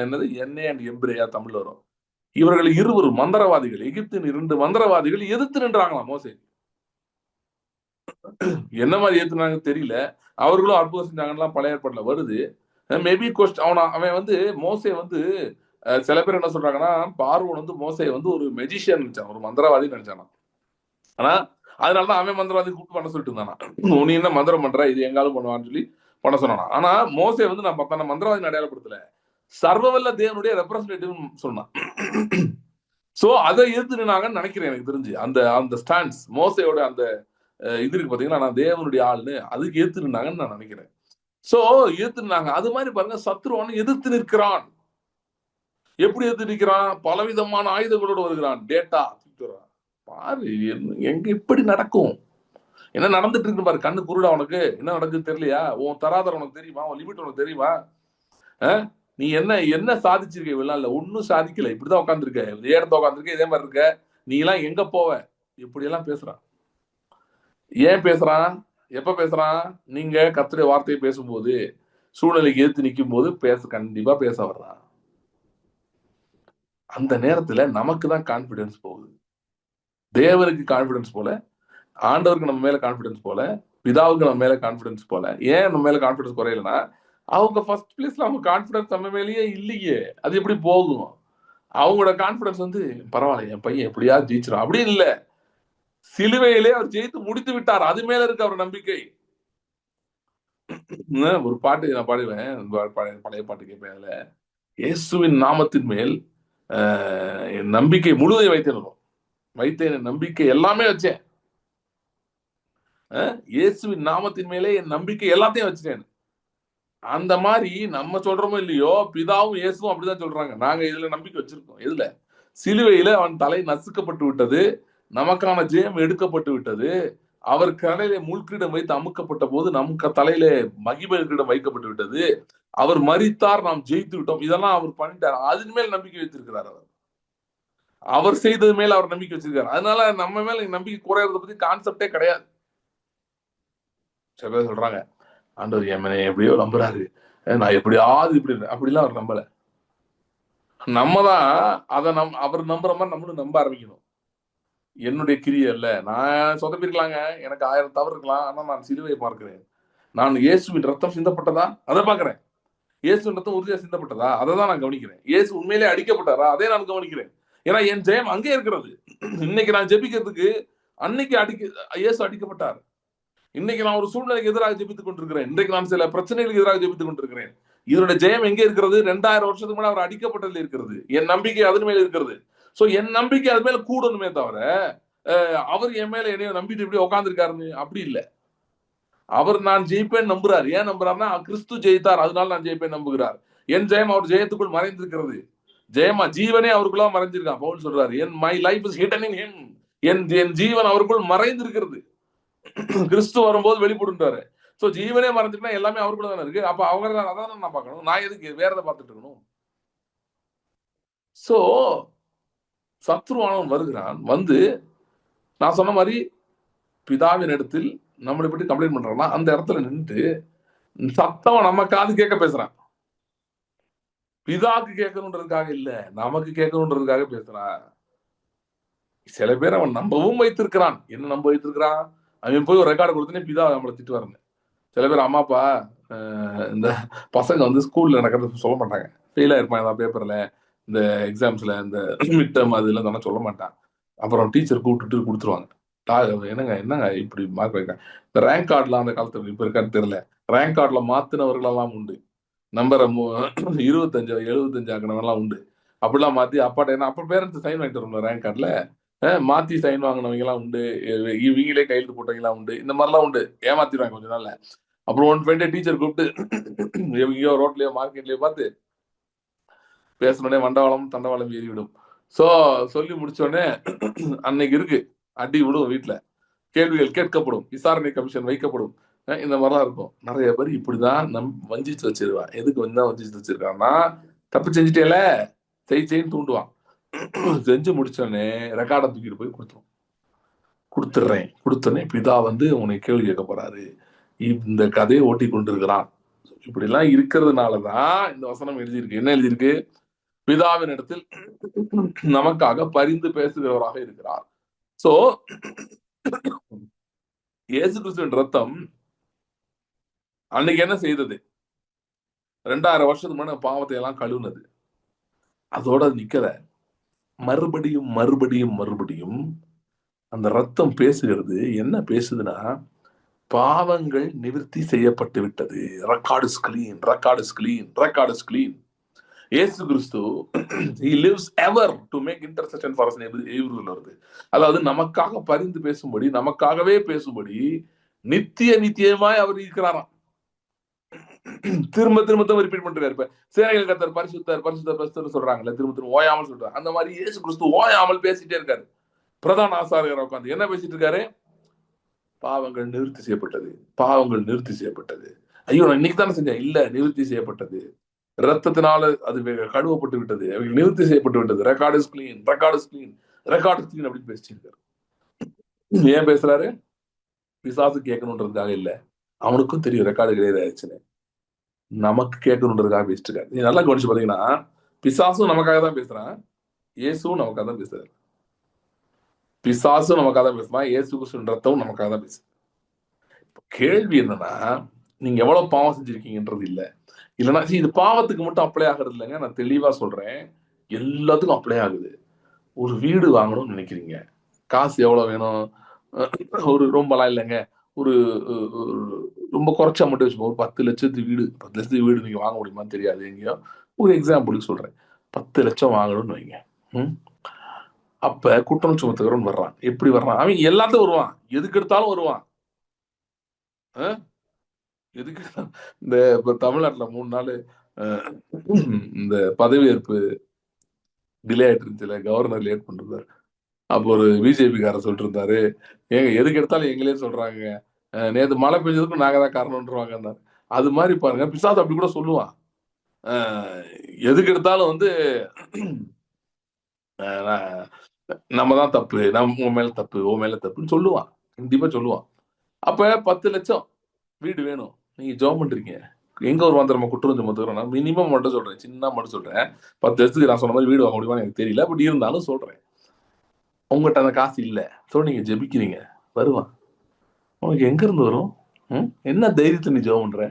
Speaker 1: என்னது என்ஏ அண்ட் எம்பிரேயா தமிழ்ல வரும். இவர்கள் இருவரும் மந்திரவாதிகள், எகிப்தின் 2 மந்திரவாதிகள் எதிர்த்து நின்றாங்களாம் மோசே. என்ன மாதிரி ஏத்துனாங்க தெரியல. அவர்களும் அற்புதம் செஞ்சாங்கலாம் பழைய ஏற்பாடுல வருது. மேபி அவன் வந்து மோசே வந்து சில பேர் என்ன சொல்றாங்கன்னா, பார்வோன் வந்து மோசே வந்து ஒரு மெஜிஷியன் நினைச்சான், ஒரு மந்திரவாதி நினைச்சானா. ஆனா அதனாலதான் அவன் மந்திரவாதி கூப்பிட்டு பண்ண சொல்லிட்டு இருந்தானா. நீ என்ன மந்திரம் பண்ற, இது எங்காலும் பண்ணுவான்னு சொல்லி பண்ண சொன்னானா. ஆனா மோசே வந்து நான் பார்த்தா மந்திரவாதி அடையாளப்படுத்தல, சர்வவல்ல தேவனுடைய ரெப்ரசன்டேட்டிவ் சொன்னான். சோ அதை எதிர்த்து நின்னாங்கன்னு நினைக்கிறேன் எனக்கு தெரிஞ்சு. அந்த அந்த ஸ்டாண்ட்ஸ் மோசையோட அந்த இது இருக்கு பாத்தீங்கன்னா, நான் தேவனுடைய ஆளுன்னு அதுக்கு எதிர்த்து நின்னாங்கன்னு நான் நினைக்கிறேன். சோ எதிர்த்து நின்னாங்க. அது மாதிரி பாருங்க, சத்ருவான எதிர்த்து நிற்கிறான். எப்படி எதிர்த்து நிற்கிறான்? பலவிதமான ஆயுதங்களோடு வருகிறான். டேட்டா பாரு, எங்க இப்படி நடக்கும், என்ன நடந்துட்டு இருக்கு பாரு. கண்ணு குருடா உனக்கு? என்ன நடக்குது தெரியலையா? உன் தராதரம் உனக்கு தெரியுமா? உன் லிமிட் உனக்கு தெரியுமா? நீ என்ன சாதிச்சிருக்க இவ்வளவு நாள்ல? ஒன்னும் சாதிக்கல, இப்படிதான் உட்காந்துருக்க, இதே இடத்த உட்காந்துருக்க, இதே மாதிரி இருக்க. நீ எல்லாம் எங்க போவ? இப்படி எல்லாம் பேசுறான். ஏன் பேசுறான்? எப்ப பேசுறான்? நீங்க கர்த்தருடைய வார்த்தையை பேசும்போது, சூழ்நிலைக்கு எதிர்த்து நிற்கும் போது கண்டிப்பா பேச வர்றான். அந்த நேரத்துல நமக்கு தான் கான்பிடன்ஸ் போகுது. தேவனுக்கு கான்பிடன்ஸ் போல, ஆண்டவருக்கு நம்ம மேல கான்பிடன்ஸ் போல, பிதாவுக்கு நம்ம மேல கான்பிடன்ஸ் போல. ஏன் நம்ம மேல கான்பிடன்ஸ் குறையலன்னா, அவங்க ஃபர்ஸ்ட் பிளேஸ்ல அவங்க கான்பிடன்ஸ் நம்ம மேலேயே இல்லையே. அது எப்படி போகும்? அவங்களோட கான்பிடன்ஸ் வந்து பரவாயில்ல, என் பையன் எப்படியாவது ஜெயிச்சிடும் அப்படின்னு இல்ல, சிலுவையிலே அவர் ஜெயித்து முடித்து விட்டார், அது மேல இருக்கு அவர் நம்பிக்கை. ஒரு பாட்டு நான் பாடுவேன், பழைய பாட்டு கேட்பேன். அதுல இயேசுவின் நாமத்தின் மேல் என் நம்பிக்கை முழுவதையும் வைத்தேன், நம்பிக்கை எல்லாமே வச்சேன். இயேசுவின் நாமத்தின் மேலே என் நம்பிக்கை எல்லாத்தையும் வச்சுட்டேன். அந்த மாதிரி நம்ம சொல்றோமோ இல்லையோ, பிதாவும் இயேசுவும் அப்படிதான் சொல்றாங்க. நாங்க இதுல நம்பிக்கை வச்சிருக்கோம். எதுல? சிலுவையில அவன் தலை நசுக்கப்பட்டு விட்டது, நமக்கான ஜெயம் எடுக்கப்பட்டு விட்டது. அவர் தலையிலே முள்கிரீடம் வைத்து அமுக்கப்பட்ட போது நமக்கு தலையிலே மகிமை கிரீடம் வைக்கப்பட்டு விட்டது. அவர் மரித்தார், நாம் ஜெயித்து விட்டோம். இதெல்லாம் அவர் பண்ணிட்டார். அதன் மேல் நம்பிக்கை வைத்திருக்கிறார். அவர் செய்தது மேல அவர் நம்பிக்கை வச்சிருக்காரு. அதனால நம்ம மேல நம்பிக்கை குறையறத பத்தி கான்செப்டே கிடையாது. சில பேர் சொல்றாங்க, ஆண்டவர் எம்மனை எப்படியோ நம்புறாரு, நான் எப்படியாவது இப்படி, அப்படிலாம் அவர் நம்பல. நம்ம தான் அதை அவர் நம்புற மாதிரி நம்மளும் நம்ப ஆரம்பிக்கணும். என்னுடைய கிரியை இல்ல, நான் சொதப்பிருக்கலாங்க, எனக்கு 1000 தவறு இருக்கலாம், ஆனா நான் சிலுவையை பார்க்கிறேன். நான் இயேசுவின் ரத்தம் சிந்தப்பட்டதா அதை பாக்குறேன். இயேசுவின் ரத்தம் உறுதியா சிந்தப்பட்டதா அதை தான் நான் கவனிக்கிறேன். இயேசு உண்மையிலே அடிக்கப்பட்டாரா அதே நான் கவனிக்கிறேன். ஏன்னா என் ஜெயம் அங்கே இருக்கிறது. இன்னைக்கு நான் ஜெபிக்கிறதுக்கு அன்னைக்கு இயேசு அடிக்கப்பட்டார். இன்னைக்கு நான் ஒரு சூழ்நிலைக்கு எதிராக ஜெபித்துக் கொண்டிருக்கிறேன். இன்றைக்கு நான் சில பிரச்சனைகளுக்கு எதிராக ஜெபித்துக் கொண்டிருக்கிறேன். இதனுடைய ஜெயம் எங்கே இருக்கிறது? 2000 வருஷத்துக்கு முன்னாடி அவர் அடிக்கப்பட்டதில் இருக்கிறது. என் நம்பிக்கை அதன் மேல இருக்கிறது. சோ என் நம்பிக்கை அது மேல கூடணுமே தவிர, அவர் என் மேல என்னைய நம்பிட்டு இப்படி உட்காந்துருக்காருன்னு அப்படி இல்ல. அவர் நான் ஜெயிப்பேன் நம்புறாரு. ஏன் நம்புறாருன்னா, கிறிஸ்து ஜெயித்தார், அதனால நான் ஜெயிப்பேன் நம்புகிறார். என் ஜெயம் அவர் ஜெயத்துக்குள் மறைந்திருக்கிறது. ஜெயமா ஜீவனே அவருக்குள்ள மறைஞ்சிருக்கான். பவுல் சொல்றாரு, my life is hidden in him. என் ஜீவன் அவருக்குள் மறைந்திருக்கிறது. கிறிஸ்து வரும்போது வெளிப்படுறாரு. சோ ஜீவனே மறைஞ்சிருக்கா, எல்லாமே அவருக்குள்ள தானே இருக்கு. அப்ப அவங்க அதான் நான் பார்க்கணும். நான் எதுக்கு வேற எதை பார்த்துட்டு இருக்கணும்? சோ சத்ருவானவன் வருகிறான். வந்து நான் சொன்ன மாதிரி பிதாவின் இடத்தில் நம்மளை பற்றி கம்ப்ளைண்ட் பண்றான்னா, அந்த இடத்துல நின்று சத்தம் நம்ம காது கேட்க பேசுறான். பிதாக்கு கேட்கணுன்றதுக்காக இல்ல, நமக்கு கேட்கணுன்றதுக்காக பேசுறான். சில பேர் அவன் நம்பவும் வைத்திருக்கிறான். என்ன நம்ப வைத்திருக்கிறான்? அவன் போய் ஒரு ரெக்கார்டு கொடுத்தனே பிதா நம்மளை திட்டுவாருங்க. சில பேர் அம்மா அப்பா இந்த பசங்க வந்து ஸ்கூல்ல நடக்கிறது சொல்ல மாட்டாங்க. ஃபெயில் ஆயிருப்பான் ஏதாவது பேப்பர்ல, இந்த எக்ஸாம்ஸ்ல, இந்த மிட் டேர்ம் அதுல தானே சொல்ல மாட்டான். அப்புறம் டீச்சர் கூப்பிட்டுட்டு கொடுத்துருவாங்க. என்னங்க என்னங்க இப்படி மார்க் வைக்க, இந்த ரேங்க் கார்டுலாம் அந்த காலத்துல இப்ப இருக்கான்னு தெரியல, ரேங்க் கார்டுல மாத்தினவர்களெல்லாம் உண்டு. நம்பரை 25 75 ஆக்கினவெல்லாம் உண்டு. அப்படிலாம் மாத்தி அப்பாட்ட, ஏன்னா அப்ப பேரண்ட்ஸ் சைன் வாங்கிட்டு வரணும் ரேங்க் கார்டுல, மாத்தி சைன் வாங்கினவங்க எல்லாம் உண்டு. இவங்களே கையெழுத்து போட்டவங்க எல்லாம் உண்டு. இந்த மாதிரிலாம் உண்டு. ஏமாத்திடுவாங்க கொஞ்ச நாள்ல. அப்புறம் ஒன் ஃப்ரெண்டு டீச்சர் கூப்பிட்டு எங்கேயோ ரோட்லயோ மார்க்கெட்லயோ பார்த்து பேசணுடனே வண்டவாளம் தண்டவாளம் ஏறிவிடும். சோ சொல்லி முடிச்சோடனே அன்னைக்கு இருக்கு, அடி விடும் வீட்டுல, கேள்விகள் கேட்கப்படும், விசாரணை கமிஷன் வைக்கப்படும். இந்த மாதிரிலாம் இருக்கும். நிறைய பேர் இப்படிதான் வஞ்சிச்சு வச்சிருவான். எதுக்கு வந்து வஞ்சிச்சு வச்சிருக்கான்னா, தப்பு செஞ்சுட்டேல செய்ன்னு தூண்டுவான். செஞ்சு முடிச்சோடனே ரெக்கார்டை தூக்கிட்டு போய் கொடுத்துறேன் பிதா வந்து உன்னை கேள்வி கேட்க போறாரு, இந்த கதையை ஓட்டி கொண்டிருக்கிறான். இப்படி எல்லாம் இருக்கிறதுனாலதான் இந்த வசனம் எழுதியிருக்கு. என்ன எழுதியிருக்கு? பிதாவின் இடத்தில் நமக்காக பரிந்து பேசுகிறவராக இருக்கிறார். சோ இயேசு கிறிஸ்துவின் ரத்தம் அன்னைக்கு என்ன செய்தது? 2000 வருஷத்துக்கு முன்னாடி பாவத்தை எல்லாம் கழுவுனது. அதோட நிக்கல. மறுபடியும் மறுபடியும் மறுபடியும் அந்த ரத்தம் பேசுகிறது. என்ன பேசுதுன்னா, பாவங்கள் நிவர்த்தி செய்யப்பட்டு விட்டது. Record is clean, record is clean, record is clean. இயேசு கிறிஸ்து he lives ever to make intercession for us வருது. அதாவது நமக்காக பரிந்து பேசும்படி, நமக்காகவே பேசும்படி நித்தியமாய் அவர் இருக்கிறாராம். திரும்ப திரும்ப ரிப்பீட் பண்ணிட்டு இருப்ப. சேனைகள் கர்த்தர் பரிசுத்தர் பரிசுத்தர் பரிசுத்தர் சொல்றாங்கல்ல, திரும்ப திரும்ப ஓயாமல் சொல்றாங்க. அந்த மாதிரி இயேசு கிறிஸ்து ஓயாமல் பேசிட்டே இருக்காரு. பிரதான ஆசாரியர் உட்கார்ந்து என்ன பேசிட்டு இருக்காரு? பாவங்கள் நிவர்த்தி செய்யப்பட்டது, பாவங்கள் நிவர்த்தி செய்யப்பட்டது. ஐயோ நான் இன்னைக்கு தானே செஞ்சேன். இல்ல, நிவர்த்தி செய்யப்பட்டது. ரத்தத்தினால அது கழுவப்பட்டு விட்டது, அவைகள் நிவர்த்தி செய்யப்பட்டு விட்டது. Record is clean, record is clean, record is clean அப்படின்னு பேசிட்டு இருக்காரு. ஏன் பேசுறாரு? பிசாசு கேட்கணுன்றதுக்காக இல்ல, அவனுக்கும் தெரியும் ரெக்கார்டு கிளியர் ஆயிடுச்சுன்னு. நமக்கு கேட்கணுன்றதுக்காக பேசிட்டு இருக்காரு. நீ நல்லா கவனிச்சு பாத்தீங்கன்னா, பிசாசும் நமக்காக தான் பேசுறான், இயேசுவும் நமக்காக தான் பேசுறாரு. பிசாசும் நமக்காக தான் பேசுறான், இயேசு கிறிஸ்துவின் ரத்தமும் நமக்காக தான் பேசுறாரு. கேள்வி என்னன்னா, நீங்க எவ்வளவு பாவம் செஞ்சிருக்கீங்கன்றது இல்ல. இல்லைன்னா இது பாவத்துக்கு மட்டும் அப்ளை ஆகிறது இல்லைங்க. நான் தெளிவா சொல்றேன், எல்லாத்துக்கும் அப்ளை ஆகுது. ஒரு வீடு வாங்கணும்னு நினைக்கிறீங்க, காசு எவ்வளவு வேணும்? ஒரு ரொம்பலாம் இல்லைங்க, ஒரு ரொம்ப குறைச்ச அமௌண்ட் வச்சுப்போம். ஒரு 10 லட்சத்துக்கு வீடு, 10 லட்சத்துக்கு வீடு நீங்க வாங்க முடியுமான்னு தெரியாது. எங்கேயோ ஒரு எக்ஸாம்பிளுக்கு சொல்றேன், 10 லட்சம் வாங்கணும்னு வைங்க. அப்ப குற்றம் சுமத்துகிறவன் வர்றான். எப்படி வர்றான்? அவன் எல்லாத்தையும் வருவான், எதுக்கு எடுத்தாலும் வருவான். எதுக்கு இந்த இப்ப தமிழ்நாட்டுல 3 நாள் இந்த பதவியேற்பு டிலே ஆயிட்டு இருந்துச்சுல, கவர்னர் லேட் பண்றாரு. அப்போ ஒரு பிஜேபி காரர் சொல்லிட்டு இருந்தாரு, ஏங்க எதுக்கு எடுத்தாலும் எங்களே சொல்றாங்க, நேத்து மழை பெஞ்சதுக்கும் நாங்க தான் காரணம்ன்றவாங்க. அது மாதிரி பாருங்க, பிசாசு அப்படி கூட சொல்லுவான். எதுக்கு எடுத்தாலும் வந்து நம்ம தான் தப்பு, உன் மேல தப்பு, உன் மேல தப்புன்னு சொல்லுவான், கண்டிப்பா சொல்லுவான். அப்ப 10 லட்சம் வீடு வேணும், நீங்க ஜெபம் பண்றீங்க, எங்க ஒரு வந்துடும் குற்றம் சுமத்துக்கிறோம். மினிமம் மட்டும் சொல்றேன், சின்ன மட்டும் சொல்றேன். 10 லட்சத்துக்கு நான் சொன்ன மாதிரி வீடு வாங்க முடியுமான்னு எனக்கு தெரியல, பட் இருந்தாலும் சொல்றேன். உங்ககிட்ட அந்த காசு இல்ல, ஸோ நீங்க ஜெபிக்கிறீங்க, வருவான். உனக்கு எங்க இருந்து வரும்? என்ன தைரியத்தை நீ ஜெபம் பண்ற?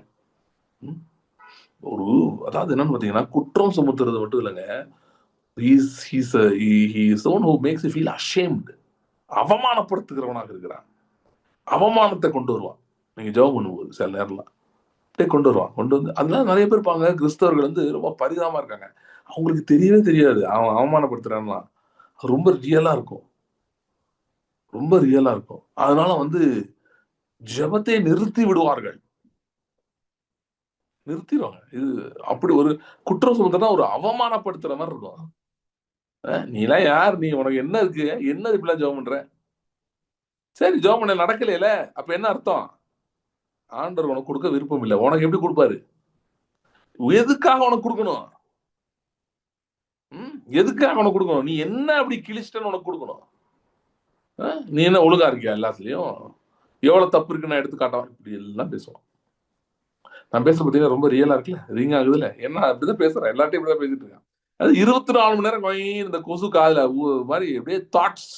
Speaker 1: ஒரு அதாவது என்னன்னு பாத்தீங்கன்னா, குற்றம் சுமத்துறது மட்டும் இல்லைங்க, அவமானப்படுத்துகிறவனாக இருக்கிறான். அவமானத்தை கொண்டு வருவான். நீங்க ஜெபம் பண்ணும்போது சில நேரம்லாம் அப்படியே கொண்டு வருவான். கொண்டு வந்து அதெல்லாம் நிறைய பேர் இருப்பாங்க, கிறிஸ்தவர்கள் வந்து ரொம்ப பரிதாபமா இருக்காங்க, அவங்களுக்கு தெரியவே தெரியாது அவன் அவமானப்படுத்துறான்னா. ரொம்ப ரியலா இருக்கும், ரொம்ப ரியலா இருக்கும். அதனால வந்து ஜெபத்தை நிறுத்தி விடுவார்கள், நிறுத்திடுவாங்க. இது அப்படி ஒரு குற்றம் சுமத்துனா ஒரு அவமானப்படுத்துற மாதிரி இருக்கும். நீலாம் யார்? நீ உனக்கு என்ன இருக்கு? என்ன இப்படிலாம் ஜெபம் பண்ற? சரி, ஜெபம் பண்ண நடக்கலையில, அப்ப என்ன அர்த்தம்? ஆண்டவர் உனக்கு கொடுக்க விருப்பம் இல்லை. உனக்கு எப்படி கொடுப்பாரு? எதுக்காக உனக்கு கொடுக்கணும்? எதுக்காக உனக்கு கொடுக்கணும்? நீ என்ன அப்படி கிழிச்சிட்டன்னு உனக்கு கொடுக்கணும்? நீ என்ன ஒழுங்கா இருக்கியா எல்லாத்துலயும்? எவ்வளவு தப்பு இருக்குன்னு எடுத்து காட்டான். இப்படி எல்லாம் பேசுவான். நான் பேச பார்த்தீங்கன்னா ரொம்ப ரியலா இருக்குல்ல, ரிங் ஆகுதுல்ல. என்ன அப்படிதான் பேசுறேன், எல்லாத்தையும் இப்படிதான் பேசிட்டு இருக்கான். அது 24 மணி நேரம் இந்த கொசு காதுல மாதிரி அப்படியே தாட்ஸ்,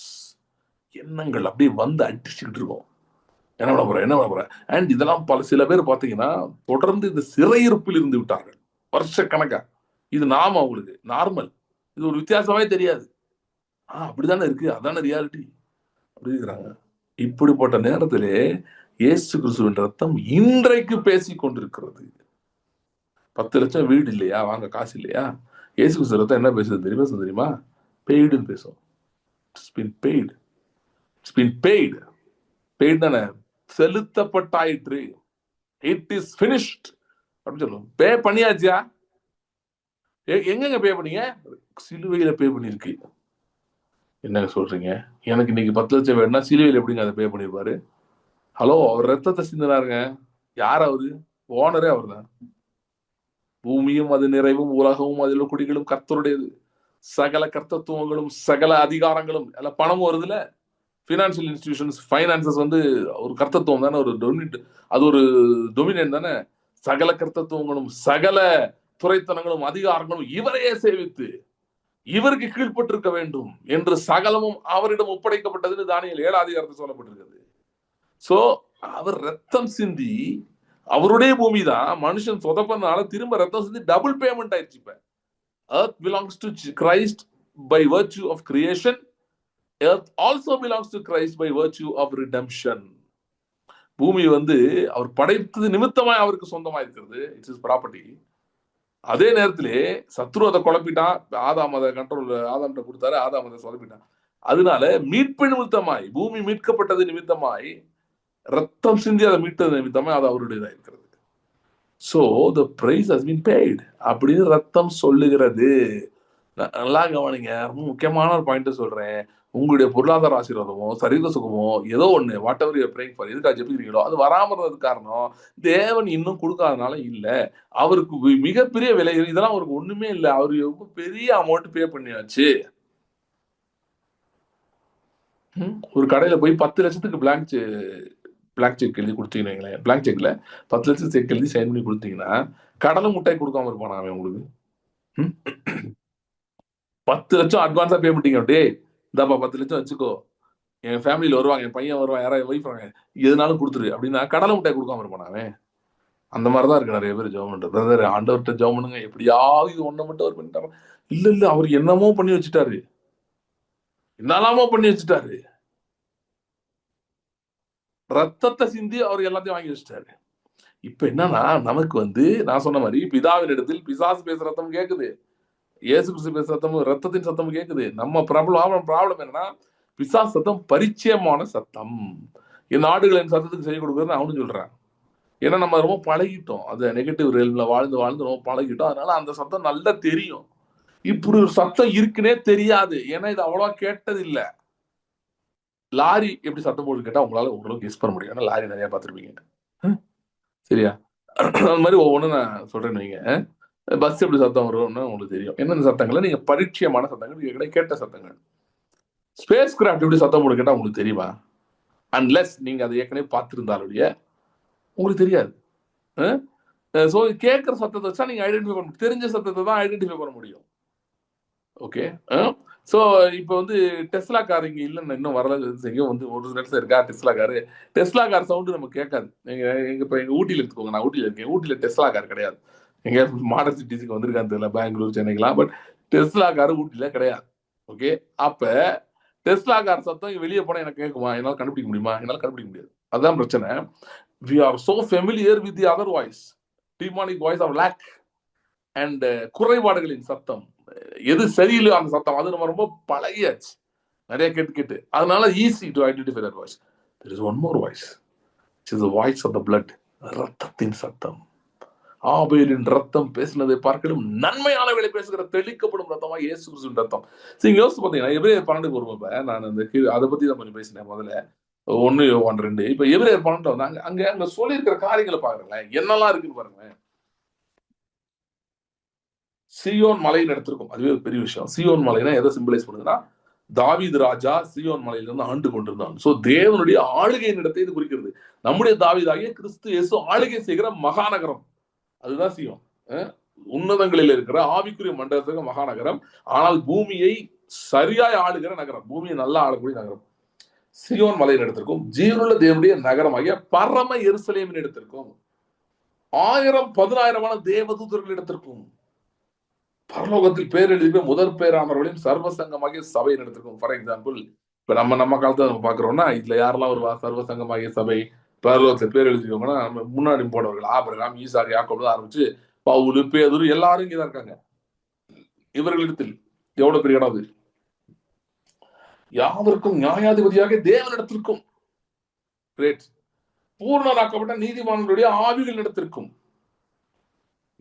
Speaker 1: எண்ணங்கள் அப்படியே வந்து அடிச்சுக்கிட்டு இருக்கும். என்ன பண்ண போறேன், என்ன பண்ண போறேன்? அண்ட் இதெல்லாம் சில பேர் பாத்தீங்கன்னா தொடர்ந்து இந்த சிறையிருப்பில் இருந்து விட்டார்கள் வருஷ கணக்கா. இது நாம அவங்களுக்கு நார்மல். இது ஒரு வித்தியாசமே தெரியாது. அப்படிதானே இருக்கு, அதான ரியாலிட்டி அப்படி இருக்கிறாங்க. இப்படிப்பட்ட நேரத்திலே இயேசு கிறிஸ்துவின் ரத்தம் இன்றைக்கு பேசிக் கொண்டிருக்கிறது. 10 லட்சம் வீடு இல்லையா, வாங்க காசு இல்லையா, இயேசு கிறிஸ்து ரத்தம் என்ன பேசுது தெரியுமா? பெய்டுன்னு பேசும். It's been paid, it's been paid. Paid தானே, செலுத்தப்பட்டாயிற்று. இட் இஸ் ஃபினிஷ்ட் அப்படின்னு சொல்லுவோம். பே பண்ணியாச்சியா? எங்கங்க பே பண்ணீங்க? சிலுவையில பே பண்ணிருக்கு. என்னங்க சொல்றீங்க? எனக்கு இன்னைக்கு 10 லட்சம் வேணும்னா சிலுவையில் எப்படிங்க அதை பே பண்ணிருப்பாரு? ஹலோ, அவர் ரத்தத்தை சிந்தினாருங்க. யார் அவரு? ஓனரே அவர் தான். பூமியும் அது நிறைவும் உலகமும் அதில் குடிகளும் கர்த்தருடையது. சகல கர்த்தத்துவங்களும் சகல அதிகாரங்களும் எல்லாம் பணமும் வருதுல. பினான்சியல் இன்ஸ்டிடியூஷன்ஸ், ஃபைனான்சஸ் வந்து ஒரு கர்த்தத்துவம் தானே, ஒரு அது ஒரு டொமினேட் தானே. சகல கர்த்தத்துவங்களும் சகல துறைத்தனங்களும் அதிகாரங்களும் இவரையே சேவித்து இவருக்கு கீழ்பட்டிருக்க வேண்டும் என்று சகலமும் அவரிடம் ஒப்படைக்கப்பட்டதுன்னு தானியேல் 7ஆம் அதிகாரத்தில் சொல்லப்பட்டிருக்கிறது. சோ அவர் ரத்தம் சிந்தி, அவருடைய பூமி தான் மனுஷன் சொதப்பனால திரும்ப ரத்தம் சிந்தி டபுள் பேமெண்ட் ஆயிடுச்சு. இப்ப earth belongs to Christ by virtue of creation. Earth also belongs to Christ by virtue of redemption. பூமி வந்து அவர் படைத்தது நிமித்தமாய் அவருக்கு சொந்தமா இருக்கிறது. It's is property. அதே நேரத்திலே சத்ரு அதை குழப்பிட்டான். ஆதாம் அதை கண்ட்ரோல் ஆதாம்கிட்ட கொடுத்தாரு, ஆதாம் அதை சொதப்பிட்டான். அதனால மீட்பு நிமித்தமாய், பூமி மீட்கப்பட்டது நிமித்தமாய், ரத்தம் சிந்தி அதை மீட்டது நிமித்தமாய் அது அவருடையதா இருக்கிறது. So the price has been paid அப்படின்னு ரத்தம் சொல்லுகிறது. நல்லா கவனிங்க, ரொம்ப முக்கியமான ஒரு பாயிண்ட் சொல்றேன். உங்களுடைய பொருளாதார ஆசீர்வாதமோ சரீர சுகமோ ஏதோ ஒண்ணு, what ever you praying for, எதுக்காக ஜெபிக்கிறீங்களோ அது வராம இருந்ததுக்கு காரணம் தேவன் இன்னும் கொடுக்காதனால இல்ல. அவருக்கு மிகப்பெரிய விலை, இதெல்லாம் அவருக்கு ஒண்ணுமே இல்லை. அவரு ரொம்ப பெரிய அமௌண்ட் பே பண்ணியாச்சு. ஒரு கடையில போய் 10 லட்சத்துக்கு பிளாங்க் செக் எழுதி கொடுத்தீங்கன்னா, பிளாங்க் செக்ல 10 லட்சம் செக் எழுதி சைன் பண்ணி கொடுத்தீங்கன்னா கடலும் முட்டாய் கொடுக்காம இருப்பானா அவன் உங்களுக்கு? 10 லட்சம் அட்வான்ஸா பே பண்ணிட்டீங்க. டேய் இந்தாப்பா 10 லட்சம் வச்சுக்கோ, என் ஃபேமிலியில வருவாங்க, என் பையன் வருவான், யாராவது ஒய்ஃப் வராங்க, எதுனாலும் கொடுத்துரு அப்படின்னா கடலை முட்டாய் கொடுக்காம இருப்பானா அவன்? அந்த மாதிரிதான் இருக்கு நிறைய பேர் ஜெபம் பண்றது. பிரதர் ஆண்டவர்கிட்ட ஜெபம் பண்ணுங்க, எப்படியாவது இது ஒண்ணை மட்டும் அவர் பண்ணிட்டாரு. இல்ல அவர் என்னமோ பண்ணி வச்சுட்டாரு, என்னலாமோ பண்ணி வச்சுட்டாரு. ரத்தத்தை சிந்தி அவர் எல்லாத்தையும் வாங்கி வச்சுட்டாரு. இப்ப என்னன்னா நமக்கு வந்து நான் சொன்ன மாதிரி பிதாவின் இடத்தில் பிசாசு பேசுற ரத்தம் கேக்குது, இயேசு கிறிஸ்து பேசுற சத்தமும் ரத்தத்தின் சத்தமும் கேக்குது. நம்ம ப்ராப்ளம் என்னன்னா பிசாசு சத்தம் பரிச்சயமான சத்தம். என் ஆடுகளின் சத்தத்துக்கு செய்ய கொடுக்குறதுன்னு அவனு சொல்றான். ஏன்னா நம்ம ரொம்ப பழகிட்டோம், அது நெகட்டிவ் ரேல்ல வாழ்ந்து வாழ்ந்து ரொம்ப பழகிட்டோம். அதனால அந்த சத்தம் நல்லா தெரியும். இப்படி ஒரு சத்தம் இருக்குன்னே தெரியாது, ஏன்னா இது அவ்வளவா கேட்டது இல்ல. லாரி எப்படி சத்தம் போட்டு கேட்டா உங்களால ஓரளவுக்கு கெஸ் பண்ண முடியும், ஏன்னா லாரி நிறைய பார்த்துருப்பீங்க. சரியா? அது மாதிரி ஒவ்வொன்றும் நான் சொல்றேன்னு வைங்க. பஸ் எப்படி சத்தம் வரும்னு உங்களுக்கு தெரியும். என்னென்ன சத்தங்களை நீங்க பரிச்சயமான சத்தங்கள், கேட்ட சத்தங்கள். ஸ்பேஸ் கிராஃப்ட் எப்படி சத்தம் போட்டு கேட்டா உங்களுக்கு தெரியுமா? அன்லெஸ் நீங்க அதை ஏற்கனவே பார்த்திருந்தாலுடைய உங்களுக்கு தெரியாது. ஸோ கேட்குற சத்தத்தை வச்சா நீங்க ஐடென்டிஃபை பண்ண, தெரிஞ்ச சத்தத்தை தான் ஐடென்டிஃபை பண்ண முடியும். ஓகே. ஸோ இப்போ வந்து டெஸ்லா கார் இங்கே இல்லைன்னு இன்னும் வரல, எங்கேயும் வந்து ஒரு நேரத்தில் இருக்கா Tesla car. Tesla car sound நமக்கு கேட்காது. இப்போ எங்கள் ஊட்டியில் எடுத்துக்கோங்க, நான் ஊட்டியில் இருக்கேன். ஊட்டியில் டெஸ்லா கார் கிடையாது. எங்க மாடர்ன் சிட்டிஸுக்கு வந்திருக்கான்னு தெரியல, பெங்களூர் சென்னைக்கெல்லாம், பட் டெஸ்லா கார் ஊட்டியில் கிடையாது. ஓகே. அப்போ டெஸ்லா கார் சத்தம் வெளியே போனால் எனக்கு கேட்குமா? என்னால் கண்டுபிடிக்க முடியுமா? என்னால் கண்டுபிடிக்க முடியாது. அதுதான் பிரச்சனை. We are so familiar with the other voice, demonic voice of lack and குறைபாடுகளின் சத்தம். எது சரியில்லையோ அந்த சத்தம், அது நம்ம ரொம்ப பழகியாச்சு, நிறைய கேட்டு. அதனால easy to identify that voice. There is one more voice, which is the voice of the blood. ரத்தத்தின் சத்தம். ஆபேலின் ரத்தம் பேசினதை பார்க்கலும் நன்மையானவர்களை பேசுகிற தெளிக்கப்படும் ரத்தமா இயேசு கிறிஸ்துவின் ரத்தம். நீங்க யோசிச்சு பார்த்தீங்கன்னா எபிரேயர் 12 வரும்போது நான் அந்த அதை பத்தி தான் கொஞ்சம் பேசினேன் முதல்ல. 1 யோவான் 2. இப்ப எபிரேயர் 12 வந்தாங்க, அங்க சொல்லி இருக்கிற காரியங்களை பாருங்களேன், என்னெல்லாம் இருக்குன்னு பாருங்களேன். சியோன் மலையின் இடத்திற்கும், அதுவே ஒரு பெரிய விஷயம். சியோன் மலைனா எதை சிம்பிளைஸ் பண்ணுதுன்னா, தாவீது ராஜா சியோன் மலையில இருந்து ஆண்டு கொண்டிருந்தான். சோ தேவனுடைய ஆளுகையின் இடத்தை இது குறிக்கிறது. நம்முடைய தாவீதாகிய கிறிஸ்து இயேசு ஆளுகை செய்கிற மகாநகரம், அதுதான் சியோன். உன்னதங்களில் இருக்கிற ஆவிக்குரிய மண்டலத்துக்கு மகாநகரம், ஆனால் பூமியை சரியாய் ஆளுகிற நகரம், பூமியை நல்லா ஆளக்கூடிய நகரம் சியோன் மலையின் இடத்திற்கும், ஜீவனுள்ள தேவனுடைய நகரமாகிய பரம எருசலேமின் இடத்திற்கும், 1000 10,000 தேவதூதர்கள் இடத்திற்கும். பரலோகத்தில் பேர் எழுதி முதற் பேரானவர்களையும் சர்வசங்கமாகிய சபை நடத்திருக்கும். ஃபார் எக்ஸாம்பிள், இப்ப நம்ம காலத்துல நம்ம பாக்குறோம்னா, இதுல யாரெல்லாம் ஒரு சர்வசங்கமாகிய சபை பரலோகத்துல பேர் எழுதிருக்கோம்னா, நம்ம முன்னாடி போனவர்கள் ஆபிரகாம், ஈசாக், யாக்கோபு ஆரம்பிச்சு பவுலு, பேதுரு எல்லாரும் இங்கதான் இருக்காங்க. இவர்களிடத்தில் எவ்வளவு பெரிய இடம் அது. யாவருக்கும் நியாயாதிபதியாக தேவனிடத்திற்கும் கிரேட் பூர்ணராக்கப்பட்ட நீதிமான்களுடைய ஆவிகள் இடத்திற்கும்.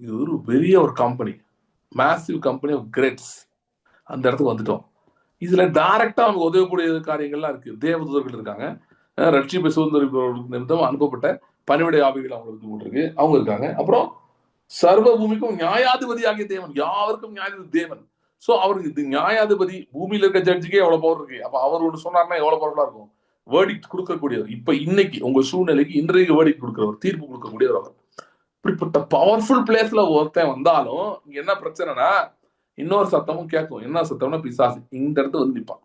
Speaker 1: இது ஒரு பெரிய ஒரு company, massive company of greats. அந்த இடத்துக்கு வந்துட்டோம். இதுல டைரக்டா அவங்க உதவக்கூடிய காரியங்கள்லாம் இருக்கு. தேவதூதர்கள் இருக்காங்க, ரட்சிப்பை சுதந்திரிப்பவர்களுக்கு நிமித்தம் அனுப்பப்பட்ட பணிவிடை ஆவிகள் அவங்களுக்கு போட்டிருக்கு, அவங்க இருக்காங்க. அப்புறம் சர்வ பூமிக்கும் நியாயாதிபதியாகிய தேவன், யாருக்கும் நியாயாதிபதி தேவன். சோ அவருக்கு இது நியாயாதிபதி. பூமியில இருக்க ஜட்ஜுக்கே எவ்வளவு பவர் இருக்கு. அப்ப அவர் ஒன்று சொன்னார்னா எவ்வளவு பவர்ஃபுல்லா இருக்கும். வேர்டிக்ட் கொடுக்கக்கூடியவர். இப்ப இன்னைக்கு உங்க சூழ்நிலைக்கு இன்றைக்கு வேர்டிக்ட் கொடுக்கிறவர், தீர்ப்பு கொடுக்கக்கூடியவர் அவர். இப்படிப்பட்ட பவர்ஃபுல் பிளேஸ்ல ஒருத்தன் வந்தாலும் என்ன பிரச்சனைனா, இன்னொரு சத்தமும் கேட்கும். என்ன சத்தம்னா, பிசாசு இந்த இடத்துல வந்து நிற்பான்.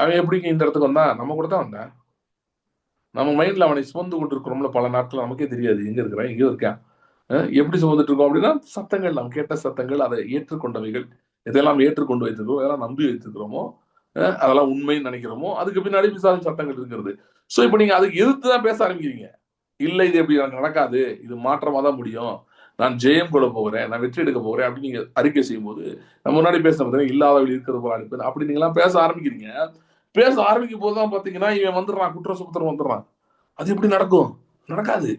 Speaker 1: அவன் எப்படிங்க இந்த இடத்துக்கு வந்தா? நம்ம கூட தான் வந்தேன். நம்ம மைண்ட்ல அவனை சுமந்து கொண்டு இருக்கிறோம்ல பல நாட்கள், நமக்கே தெரியாது எங்க இருக்கிறான், எங்கேயோ இருக்கேன். எப்படி சுமந்துட்டு இருக்கோம் அப்படின்னா, சத்தங்கள், நாம் கேட்ட சத்தங்கள், அதை ஏற்றுக்கொண்டவைகள், எதெல்லாம் ஏற்றுக்கொண்டு வைத்திருக்கிறோம், எதெல்லாம் நம்பி வைத்திருக்கிறோமோ, அதெல்லாம் உண்மைன்னு நினைக்கிறோமோ, அதுக்கு பின்னாடி பிசாசின் சத்தங்கள் இருக்கிறது. சோ இப்ப நீங்க அதுக்கு எதிர்த்து தான் பேச ஆரம்பிக்கிறீங்க. இல்ல, இது எப்படி எனக்கு நடக்காது, இது மாற்றமா தான் முடியும், நான் ஜெயம் கொள்ள போகிறேன், நான் வெற்றி எடுக்க போகிறேன் அப்படின்னு நீங்க அறிக்கை செய்யும் போது, நம்ம முன்னாடி பேசுறது இல்லாதவள் இருக்கிறது போல அனுப்பி அப்படி நீங்க எல்லாம் பேச ஆரம்பிக்கிறீங்க. பேச ஆரம்பிக்கும் போதுதான் பாத்தீங்கன்னா இவன் வந்துடுறான், குற்ற சுமத்திரம் வந்துடுறான். அது எப்படி நடக்கும்? நடக்காது,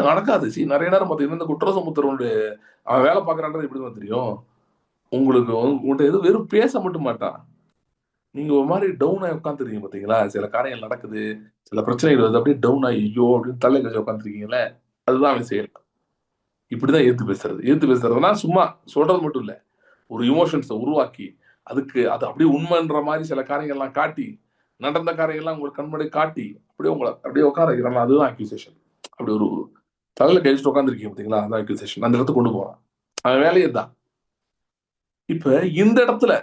Speaker 1: நடக்காது. நிறைய நேரம் பாத்தீங்கன்னா இந்த குற்ற சுமத்திரனுடைய அவன் வேலை பாக்குறான்றது எப்படிதான் தெரியும் உங்களுக்கு. உங்கள்கிட்ட எதுவும் வெறும் பேச மட்டும் மாட்டான். நீங்க ஒரு மாதிரி டவுன் ஆகி உட்காந்துருக்கீங்க பாத்தீங்களா, சில காரியங்கள் நடக்குது, சில பிரச்சனைகள் வருது, அப்படியே டவுன் ஆகி ஐயோ அப்படின்னு தலை கழிச்சு உட்காந்துருக்கீங்களே, அதுதான் அவன் செயல். இப்படிதான் ஏத்து பேசுறது. ஏத்து பேசுறதுன்னா சும்மா சொல்றது மட்டும் இல்ல, ஒரு இமோஷன்ஸை உருவாக்கி அதுக்கு அது அப்படியே உண்மைன்ற மாதிரி சில காரியங்கள்லாம் காட்டி, நடந்த காரியங்கள்லாம் உங்களுக்கு கண்முறை காட்டி அப்படியே உங்களை அப்படியே உட்கார வைக்கிறாங்க. அதுதான் அக்யூசேஷன். அப்படி ஒரு தலையில கழிச்சுட்டு உட்காந்துருக்கீங்க பாத்தீங்களா, அதான் அக்யூசேஷன். அந்த இடத்துக்கு கொண்டு போறான். அவன் வேலையை தான். இப்ப இந்த இடத்துல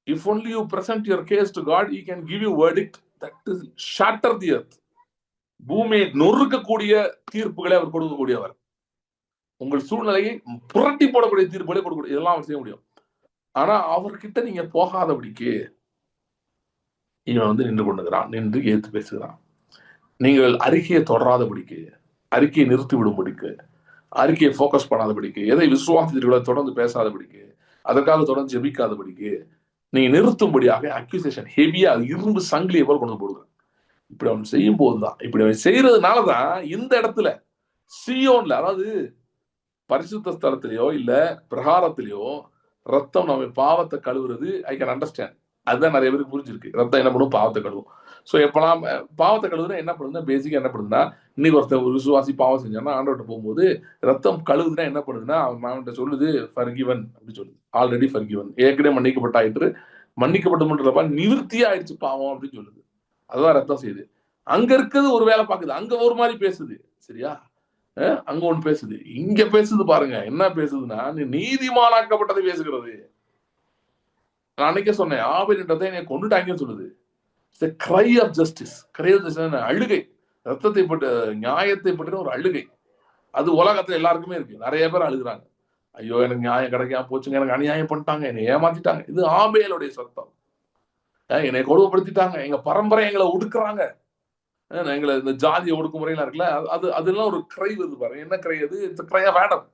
Speaker 1: if only you present your case to God, he can give you verdict that is shatter the earth. பூமியை நொறுக்கக்கூடிய தீர்ப்புகளை அவர் கொடுக்கக்கூடியவர். உங்கள் சூழ்நிலையை புரட்டி போடக்கூடிய தீர்ப்புகளை கொடுக்கக்கூடிய, இதெல்லாம் அவர் செய்ய முடியும். ஆனா அவர்கிட்ட நீங்க போகாதபடிக்கு இவன் வந்து நின்று கொண்டுகிறான், நின்று ஏத்து பேசுகிறான். நீங்கள் அறிக்கையை தொடராதபடிக்கு, அறிக்கையை நிறுத்தி விடும்படிக்கு, அறிக்கையை போக்கஸ் பண்ணாதபடிக்கு, எதை விசுவாசத்திற்குள்ள தொடர்ந்து பேசாதபடிக்கு, அதற்காக தொடர்ந்து ஜெபிக்காதபடிக்கு நீங்க நிறுத்தும்படியாக அக்யூசேஷன் ஹெவியா இரும்பு சங்கிலியை போல கொண்டு போடுங்க. இப்படி அவன் செய்யும் போதுதான், இப்படி அவன் செய்யறதுனாலதான் இந்த இடத்துல சியோன்ல, அதாவது பரிசுத்த ஸ்தலத்திலேயோ இல்ல பிரகாரத்திலேயோ ரத்தம் நம்ம பாவத்தை கழுவுறது, ஐ கேன் அண்டர்ஸ்டாண்ட். அதுதான் நிறைய பேருக்கு புரிஞ்சிருக்கு. ரத்தம் என்ன பண்ணும்? பாவத்தை கழுவும். ஸோ எப்பெல்லாம் பாவத்தை கழுவுதுன்னா என்ன பண்ணுதுன்னா, பேசிக்கா என்ன பண்ணுதுன்னா, இன்னைக்கு ஒருத்தர் ஒரு விசுவாசி பாவம் செஞ்சான்னா ஆண்டவர்கிட்ட போகும்போது ரத்தம் கழுவுதுன்னா என்ன பண்ணுதுன்னா, அவன்கிட்ட சொல்லுது ஃபர்கிவன் அப்படின்னு சொல்லுது. ஆல்ரெடி ஃபர்கிவன், ஏற்கனவே மன்னிக்கப்பட்டாயிற்று, மன்னிக்கப்பட்டு மட்டும் நிவர்த்தியா ஆயிடுச்சு பாவம் அப்படின்னு சொல்லுது. அதுதான் ரத்தம் செய்யுது. அங்க இருக்கிறது ஒரு வேலை பார்க்குது, அங்க ஒரு மாதிரி பேசுது. சரியா? அங்க ஒண்ணு பேசுது, இங்க பேசுது. பாருங்க என்ன பேசுதுன்னா, நீதிமானாக்கப்பட்டதை பேசுகிறது. நான் அன்னைக்கே சொன்னேன், ஆபேலின்றதை என்னை கொண்டுட்டாங்கன்னு சொல்லுது. Cry of justice. Cry of justice அழுகை, ரத்தத்தை பற்றி, நியாயத்தை பற்றின ஒரு அழுகை. அது உலகத்துல எல்லாருக்குமே இருக்கு. நிறைய பேர் அழுகுறாங்க, ஐயோ எனக்கு நியாயம் கிடைக்காம போச்சுங்க, எனக்கு அநியாயம் பண்ணிட்டாங்க, என்னை ஏமாத்திட்டாங்க. இது ஆபேலுடைய சத்தம். என்னை கொடுமைப்படுத்திட்டாங்க, எங்க பரம்பரை எங்களை ஒடுக்குறாங்க, எங்களை இந்த ஜாதிய ஒடுக்குமுறையெல்லாம் இருக்குல்ல, அது அதெல்லாம் ஒரு கிரை வருது பாருங்க. என்ன கிரை அது? It's cry of Adam,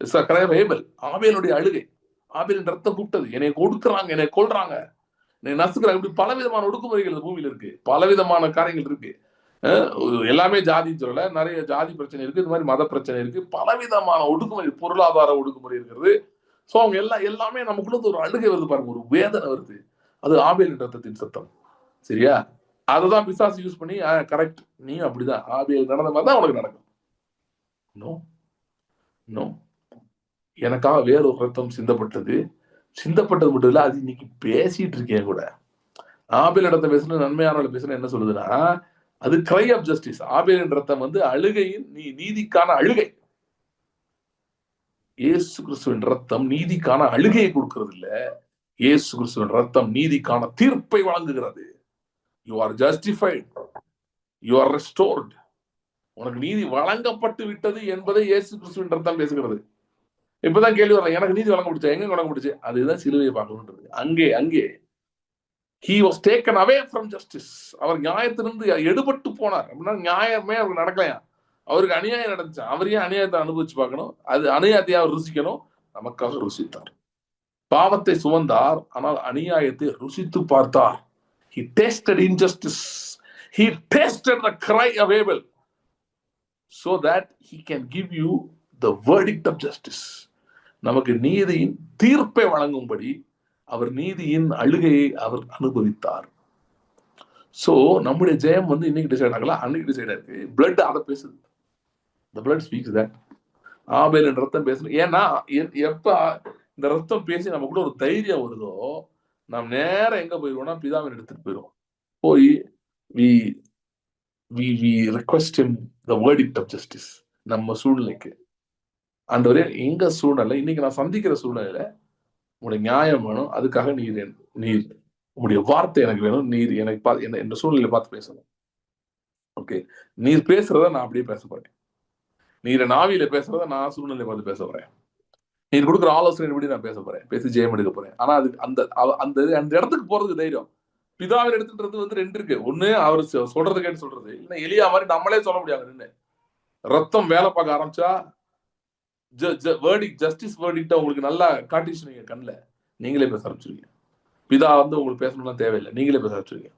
Speaker 1: it's cry of Abel. ஆபேலுடைய அழுகை. ஆபேலின் ரத்தம் கூப்பிட்டது, என்னை கொடுக்குறாங்க, என்னை கொல்றாங்க, என்னை நசுக்குறாங்க. இப்படி பலவிதமான ஒடுக்குமுறைகள் பூமியில இருக்கு, பலவிதமான காரியங்கள் இருக்கு. எல்லாமே ஜாதின்னு சொல்லல, நிறைய ஜாதி பிரச்சனை இருக்கு, இந்த மாதிரி மத பிரச்சனை இருக்கு, பலவிதமான ஒடுக்குமுறை, பொருளாதார ஒடுக்குமுறை இருக்கிறது. ஸோ அவங்க எல்லாமே நமக்குள்ள ஒரு அழுகை வருது பாருங்க, ஒரு வேதனை வருது. அது ஆபேலின் ரத்தத்தின் சத்தம். சரியா? அததான் பிசாசு யூஸ் பண்ணி, கரெக்ட், நீ அப்படிதான், ஆபேல் நடந்த மாதிரி தான் உனக்கு நடக்கும். நோ நோ, எனக்காக வேறொரு ரத்தம் சிந்தப்பட்டது மட்டும் இல்ல, அது இன்னைக்கு பேசிட்டு இருக்கேன் கூட. ஆபேல் இடத்த பேசுன, நன்மையான பேசுன என்ன சொல்லுதுன்னா, அது கிரை ஆஃப் ஜஸ்டிஸ். ஆபேலின் ரத்தம் வந்து அழுகையின், நீதிக்கான அழுகை. இயேசு கிறிஸ்துவின் ரத்தம் நீதிக்கான அழுகையை கொடுக்கிறது இல்ல, இயேசு கிறிஸ்துவின் ரத்தம் நீதிக்கான தீர்ப்பை வழங்குகிறது. You are justified, you are restored, உனக்கு நீதி வழங்கப்பட்டு விட்டது என்பதை இயேசு கிறிஸ்துவின் ரத்தம் பேசுகிறது. இப்பதான் கேள்வி வரல, எனக்கு நீதி வழங்கப்பட்டுச்சு, எங்க வழங்கப்பட்டுச்சு? அதுதான் சிலுவையை பார்க்கணுன்றது. அங்கே அங்கே he was taken away from justice. அவர் நியாயத்திலிருந்து எடுபட்டு போனார். அப்படின்னா நியாயமே அவருக்கு நடக்கலையா, அவருக்கு அநியாயம் நடந்துச்சு. அவரையும் அநியாயத்தை அனுபவிச்சு பார்க்கணும், அது அநியாயத்தை அவர் ருசிக்கணும், நமக்காக ருசித்தார். பாவத்தை சுமந்தார், ஆனால் அநியாயத்தை ருசித்து பார்த்தார். He tasted injustice. He tasted the cry of Abel so that he can give you the verdict of justice. நமக்கு நீதியின் தீர்ப்பை வழங்கும்படி அவர் நீதியின் அழுகையை அவர் அனுபவித்தார். சோ நம்முடைய ஜெயம் வந்து இன்னைக்கு டிசைட் ஆகல, அன்னைக்கு டிசைட் ஆயிருக்கு. பிளட் அதை பேசுது. The blood speaks that. ஆபேலின் ரத்தம் பேசணும். ஏன்னா எப்ப இந்த ரத்தம் பேசி நமக்குள்ள ஒரு தைரியம் வருதோ, நாம் நேரம் எங்க போயிருவோம்னா பிதாவின் எடுத்துட்டு போயிடுவோம். போய் we request him the verdict of justice. நம்ம சூழ்நிலைக்கு, ஆண்டவரே எங்க சூழ்நிலை, இன்னைக்கு நான் சந்திக்கிற சூழ்நிலையில உங்களுடைய நியாயம் வேணும், அதுக்காக நீர் உங்களுடைய வார்த்தை எனக்கு வேணும், நீர் எனக்கு இந்த சூழ்நிலையை பார்த்து பேசணும். ஓகே, நீர் பேசுறத நான் அப்படியே பேச போறேன், நீர் நாவியில பேசுறத நான் சூழ்நிலையை பார்த்து பேச போறேன், நீர் கொடுக்குற ஆலோசனை நான் பேச போறேன், பேசி ஜெயம் எடுக்க போறேன். ஆனா அது அந்த இடத்துக்கு போறதுக்கு தைரியம் பிதாவின் எடுத்துன்றது வந்து ரெண்டு இருக்கு. ஒண்ணு அவர் சொல்றது கேட்டு சொல்றது, இல்லைன்னா எலியா மாதிரி நம்மளே சொல்ல முடியாது. ரத்தம் வேலை பார்க்க ஆரம்பிச்சா ஜஸ்டிஸ் வேர்டிக்ட உங்களுக்கு நல்லா காட்டிச்சு, நீங்க கண்ணில் நீங்களே பேச ஆரம்பிச்சிருக்கீங்க. பிதா வந்து உங்களுக்கு பேசணும்லாம் தேவையில்லை, நீங்களே பேச ஆரம்பிச்சிருக்கீங்க.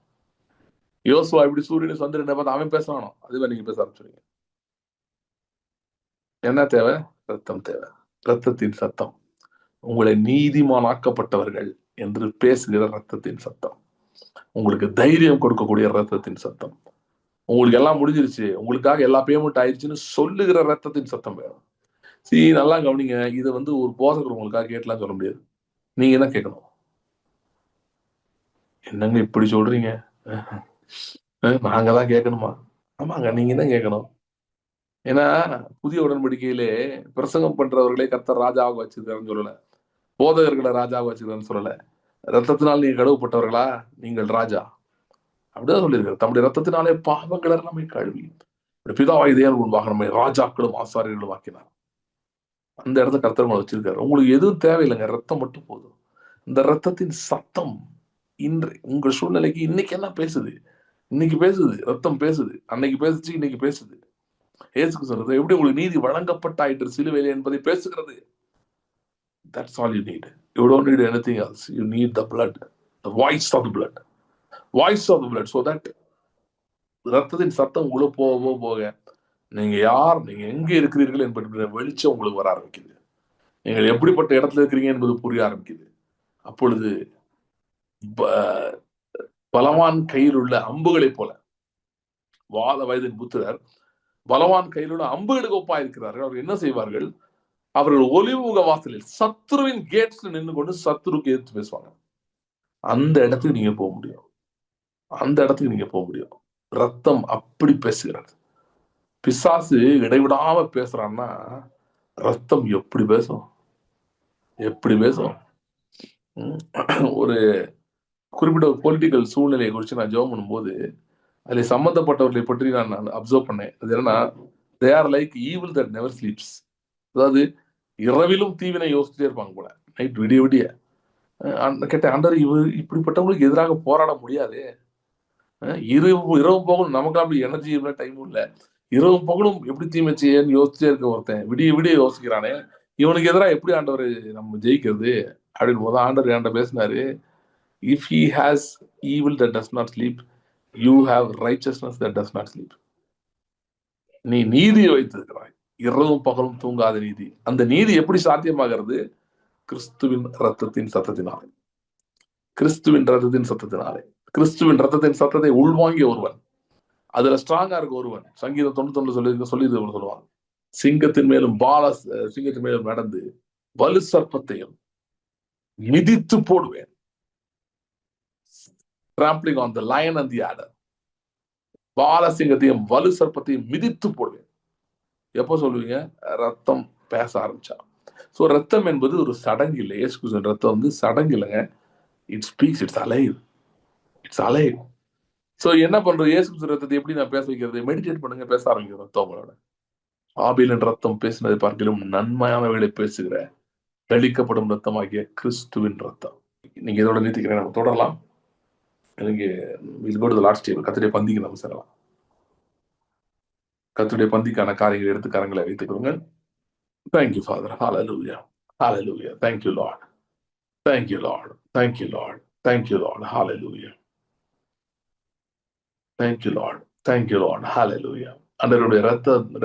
Speaker 1: யோசுவா இப்படி சூரியன் சந்திரனை பார்த்து அவன் பேசணும், அதுவே நீங்க பேச ஆரம்பிச்சிருக்கீங்க. என்ன தேவை? ரத்தம் தேவை. ரத்தத்தின் சத்தம், உங்களை நீதிமானாக்கப்பட்டவர்கள் என்று பேசுகிற ரத்தத்தின் சத்தம், உங்களுக்கு தைரியம் கொடுக்கக்கூடிய ரத்தத்தின் சத்தம், உங்களுக்கு எல்லாம் முடிஞ்சிருச்சு, உங்களுக்காக எல்லா பேமெண்ட் ஆயிடுச்சுன்னு சொல்லுகிற ரத்தத்தின் சத்தம் வேணும். நல்லா கவனிங்க, இதை வந்து ஒரு போதகர் உங்களுக்காக கேட்கலாம் சொல்ல முடியாது. நீங்க என்ன கேட்கணும்? என்னங்க இப்படி சொல்றீங்க, நாங்க தான் கேட்கணுமா? ஆமாங்க, நீங்க தான் கேட்கணும். ஏன்னா புதிய உடன்படிக்கையிலே பிரசங்கம் பண்றவர்களே கர்த்தர் ராஜாவாக வச்சிருக்காருன்னு சொல்லல, போதகர்களை ராஜாவாக வச்சிருக்காருன்னு சொல்லல. ரத்தத்தினால் நீங்க கழுவப்பட்டவர்களா, நீங்கள் ராஜா, அப்படிதான் சொல்லியிருக்காரு. தம்முடைய ரத்தத்தினாலே பாவங்களை நம்மை கழுவி பிதாவாய் தேவன் முன்பாக நம்மை ராஜாக்களும் ஆசாரியர்களும் ஆக்கினார். அந்த இடத்த கர்த்தர் உங்களை வச்சிருக்காரு. உங்களுக்கு எதுவும் தேவையில்லைங்க, ரத்தம் மட்டும் போதும். இந்த ரத்தத்தின் சத்தம் இன்று உங்க சூழ்நிலைக்கு இன்னைக்கு என்ன பேசுது? இன்னைக்கு பேசுது, ரத்தம் பேசுது. அன்னைக்கு பேசுச்சு, இன்னைக்கு பேசுது. ஏசுக்கு சொல்றது எப்படி உங்களுக்கு நீதி வழங்கப்பட்டாயிற்று சிலுவையிலே என்பதை பேசுகிறது. That's all you need. You don't need anything else. You need the blood, the voice of the blood, voice of the blood, so that ரத்தத்தின் சத்தம் உள்ள போக போக நீங்க யார், நீங்க எங்க இருக்கிறீர்கள் என்பது வெளிச்சம் உங்களுக்கு வர ஆரம்பிக்குது. நீங்கள் எப்படிப்பட்ட இடத்துல இருக்கிறீங்க என்பது புரிய ஆரம்பிக்குது. அப்பொழுது பலவான் கையில் உள்ள அம்புகளை போல, வாத வயதின் புத்திரர் பலவான் கையில் உள்ள அம்புகளுக்கு ஒப்பா இருக்கிறார்கள். அவர்கள் என்ன செய்வார்கள்? அவர்கள் ஒளிமுக வாசலில் சத்ருவின் கேட்ஸ்ல நின்று கொண்டு சத்ருக்கு எதிர்த்து பேசுவாங்க. அந்த இடத்துக்கு நீங்க போக முடியும், அந்த இடத்துக்கு நீங்க போக முடியும். ரத்தம் அப்படி பேசுகிறது. பிசாசு இடைவிடாம பேசுறான்னா ரத்தம் எப்படி பேசும்? எப்படி பேசும்? ஒரு குறிப்பிட்ட ஒரு பொலிட்டிக்கல் சூழ்நிலையை குறித்து நான் ஜெபம் பண்ணும்போது அதில் சம்பந்தப்பட்டவர்களை பற்றி நான் அப்சர்வ் பண்ணேன். அது என்னன்னா, they are like evil that never sleeps. அதாவது இரவிலும் தீவினை யோசிச்சுட்டே இருப்பாங்க போல, நைட் விடிய விடிய. கேட்டேன், ஆண்டவர் இப்படிப்பட்டவங்களுக்கு எதிராக போராட முடியாது, இரவு பகலும் நமக்கு அப்படி எனர்ஜி இல்லை, டைமும் இல்லை, இரவு பகலும் எப்படி தீமை செய்யன்னு யோசிச்சே இருக்க ஒருத்தன் விடிய விடிய யோசிக்கிறானே, இவனுக்கு எதிராக எப்படி ஆண்டவர் நம்ம ஜெயிக்கிறது அப்படின்னு போது ஆண்டவர் என்கிட்ட பேசினாரு. If he has evil that does not sleep, you have righteousness that does not sleep. நீ நீதியை வைத்திருக்கிறாய், இரவும் பகலும் தூங்காத நீதி. அந்த நீதி எப்படி சாத்தியமாகிறது? கிறிஸ்துவின் ரத்தத்தின் சத்தத்தினாலே, கிறிஸ்துவின் ரத்தத்தின் சத்தத்தினாலே. கிறிஸ்துவின் ரத்தத்தின் சத்தத்தை உள்வாங்கிய ஒருவன், அதுல ஸ்ட்ராங்கா இருக்க ஒருவன், சங்கீதம் 99 சொல்லி சொல்லுவான், சிங்கத்தின் மேலும் சிங்கத்தின் மேலும் நடந்து வலு சர்ப்பத்தையும் மிதித்து போடுவேன். trampling on the lion and the adder. பாலசிங்கத்தையும் வலு சர்ப்பத்தையும் மிதித்து போடுவேன். எப்போ சொல்லுவீங்க? ரத்தம் பேச ஆரம்பிச்சா. ஸோ ரத்தம் என்பது ஒரு சடங்கு இல்லை. ரத்தம் வந்து சடங்கு இல்லைங்க. It speaks, it's alive, it's alive. So என்ன பண்றோம்? இயேசு கிறிஸ்து ரத்தத்தை எப்படி நான் பேச வைக்கிறது? மெடிடேட் பண்ணுங்க, பேச ஆரம்பிக்கிறோம் ரத்தம் உங்களோட. ஆபேலின் ரத்தம் பேசினதை பார்க்கிலும் நன்மையானவைகளை பேசுகிற தெளிக்கப்படும் ரத்தமாகிய கிறிஸ்துவின் ரத்தம். நீங்க இதோட நிறுத்திக்கிறேன், நம்ம தொடரலாம். எனக்கு will go to the lord's table. கர்த்தருடைய பந்திக்கு நம்ம செல்லலாம். கர்த்தருடைய பந்திக்கான காரியங்களை எடுத்து கரங்களை வைத்துக் கொள்ளுங்கள். Thank you, Father. Hallelujah. Hallelujah. Thank you, Lord. Thank you, Lord. Thank you, Lord. Thank you, Lord. Hallelujah. Thank you, Lord. Thank you, Lord. Hallelujah. அண்டருடைய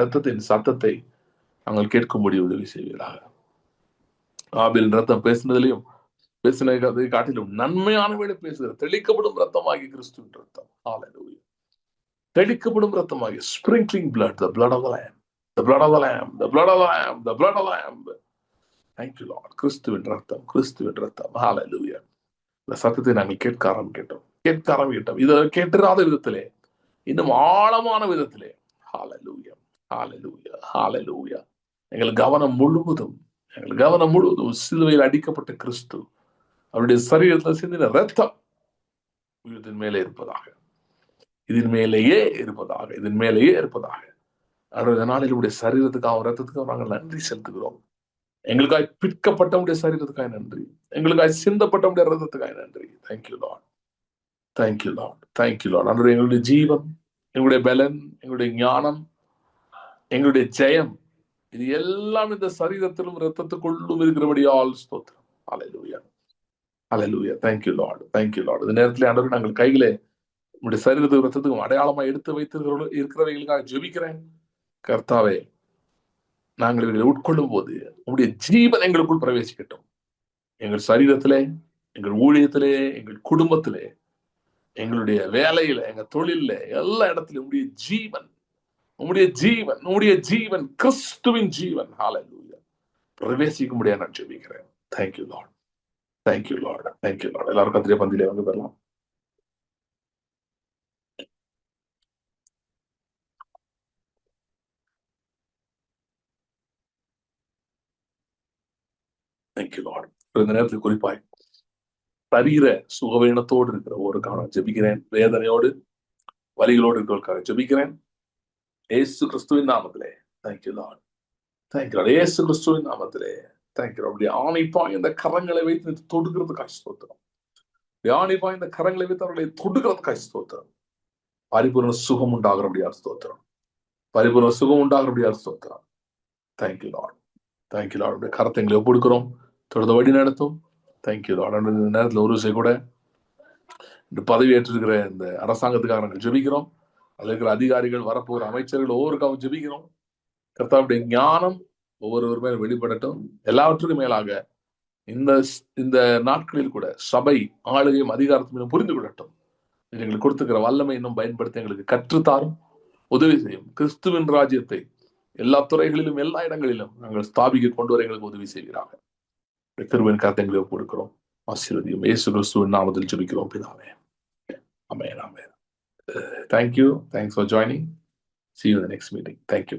Speaker 1: ரத்தத்தின் சத்தத்தை நாங்கள் கேட்கும்படி உதவி செய்வீராக. ஆபேல் ரத்தம் பேசினதிலையும் பேசினதை காட்டிலும் நன்மையானவர்களை பேசுகிற தெளிக்கப்படும் ரத்தமாகி கிறிஸ்துவின் ரத்தம். Hallelujah. தெளிக்கப்படும் ரத்தமாகி sprinkling blood, the blood of the lamb, the blood of the lamb, the blood of the lamb, the blood of the lamb. Thank you, Lord. கிறிஸ்துவின் ரத்தம், கிறிஸ்துவின் ரத்தம். Hallelujah. இந்த சத்தத்தை நாங்கள் கேட்க ஆரம்பிக்கிட்டோம். இதை கேட்டிராத விதத்திலே, இன்னும் ஆழமான விதத்திலே. Hallelujah. Hallelujah. Hallelujah. எங்கள் கவனம் முழுவதும் சிலுவையில் அடிக்கப்பட்ட கிறிஸ்து அவருடைய சரீரத்தில் சிந்தின ரத்தம் இதன் மேலே இருப்பதாக, இதன் மேலேயே இருப்பதாக. அவருடைய நாளில் உடைய சரீரத்துக்காக ரத்தத்துக்காக நாங்கள் நன்றி செலுத்துகிறோம். எங்களுக்காய் பிற்கப்பட்டவுடைய சரீரத்துக்காக நன்றி, எங்களுக்காய் சிந்தப்பட்டவுடைய ரத்தத்துக்காக நன்றி. Thank you Lord, thank you Lord, thank you Lord. அன்றைய எங்களுடைய ஜீவன், எங்களுடைய பலன், எங்களுடைய ஞானம், எங்களுடைய ஜெயம், இது எல்லாம் இந்த சரீரத்திலும் ரத்தத்துக்குள்ளும் இருக்கிறபடியால் ஸ்தோத்திரம். ஹல்லேலூயா, ஹல்லேலூயா. Thank you Lord, thank you Lord. இந்த நேரத்தில் ஆண்டவரே, நாங்கள் கையிலே உங்களுடைய சரீரத்துக்கு ரத்தத்துக்கும் அடையாளமாக எடுத்து இருக்கிறவைகளுக்காக ஜெபிக்கிறேன். கர்த்தாவே, நாங்கள் இவர்களை உட்கொள்ளும் போது உங்களுடைய ஜீவன் எங்களுக்குள் பிரவேசிக்கட்டும். எங்கள் சரீரத்திலே, எங்கள் ஊழியத்திலே, எங்கள் குடும்பத்திலே, எங்களுடைய வேலையில, எங்க தொழில, எல்லா இடத்திலும் உம்முடைய ஜீவன் கிறிஸ்துவின் ஜீவன் ஹல்லேலூயா பிரவேசிக்க முடியாது நான் ஜெபிக்கிறேன். Thank you Lord, thank you Lord, thank you Lord. எல்லாரும் கர்த்தருடைய பந்தியிலே வந்து வரலாம். Thank you Lord. இந்த நேரத்தில் குறிப்பாய் சரீர சுகவீனத்தோடு இருக்கிற ஒருக்காக ஜெபிக்கிறேன். வேதனையோடு வலிகளோடு இருக்கிறவர்களுக்காக ஜெபிக்கிறேன். இயேசு கிறிஸ்துவின் நாமத்திலே தேங்க்யூ லார்ட், தேங்க்யூ லார்ட். இயேசு கிறிஸ்துவின் நாமத்திலே தேங்க்யூ லார்ட். அப்படி ஆணைப்பாய் இந்த கரங்களை வைத்து தொடுக்கிறதுக்காக ஸ்தோத்திரம். ஆணைப்பாய் இந்த கரங்களை வைத்து அவர்களை தொடுக்கிறதுக்காக ஸ்தோத்திரம். பரிபூர்ண சுகம் உண்டாகிறபடியால் ஸ்தோத்திரம். பரிபூர்ண சுகம் உண்டாகிறபடியால் ஸ்தோத்திரம். Thank you Lord, thank you Lord. அப்படியே கரத்தை எங்களை ஒப்புடுக்கிறோம், தொடர்ந்து வழி நடத்தும். Thank you Lord. இந்த நேரத்தில் ஒரு விஷயம் கூட, இந்த பதவி ஏற்றிருக்கிற இந்த அரசாங்கத்துக்காக நாங்கள் ஜெபிக்கிறோம். அதில் இருக்கிற அதிகாரிகள், வரப்போகிற அமைச்சர்கள் ஒவ்வொருக்காகவும் ஜெபிக்கிறோம். கர்த்தாவுடைய ஞானம் ஒவ்வொருவர் மேல் வெளிப்படட்டும். எல்லாவற்றுக்கும் மேலாக இந்த நாட்களில் கூட சபை ஆளுகையும் அதிகாரத்தையும் புரிந்து கொள்ளட்டும். எங்களுக்கு கொடுத்துக்கிற வல்லமை இன்னும் பயன்படுத்தி எங்களுக்கு கற்றுத்தாரும், உதவி செய்யும். கிறிஸ்துவின் ராஜ்யத்தை எல்லா துறைகளிலும், எல்லா இடங்களிலும் நாங்கள் ஸ்தாபிக்க கொண்டு வர எங்களுக்கு உதவி செய்கிறாங்க. கிருபையின் கரத்தை எங்களுக்கு கொடுக்கிறோம். ஆசீர்வதியும். இயேசு கிறிஸ்துவின் நாமத்தில் ஜெபிக்கிறோம் பிதாவே. ஆமென், ஆமென். Thank you. Thanks for joining. See you in the next meeting. Thank you.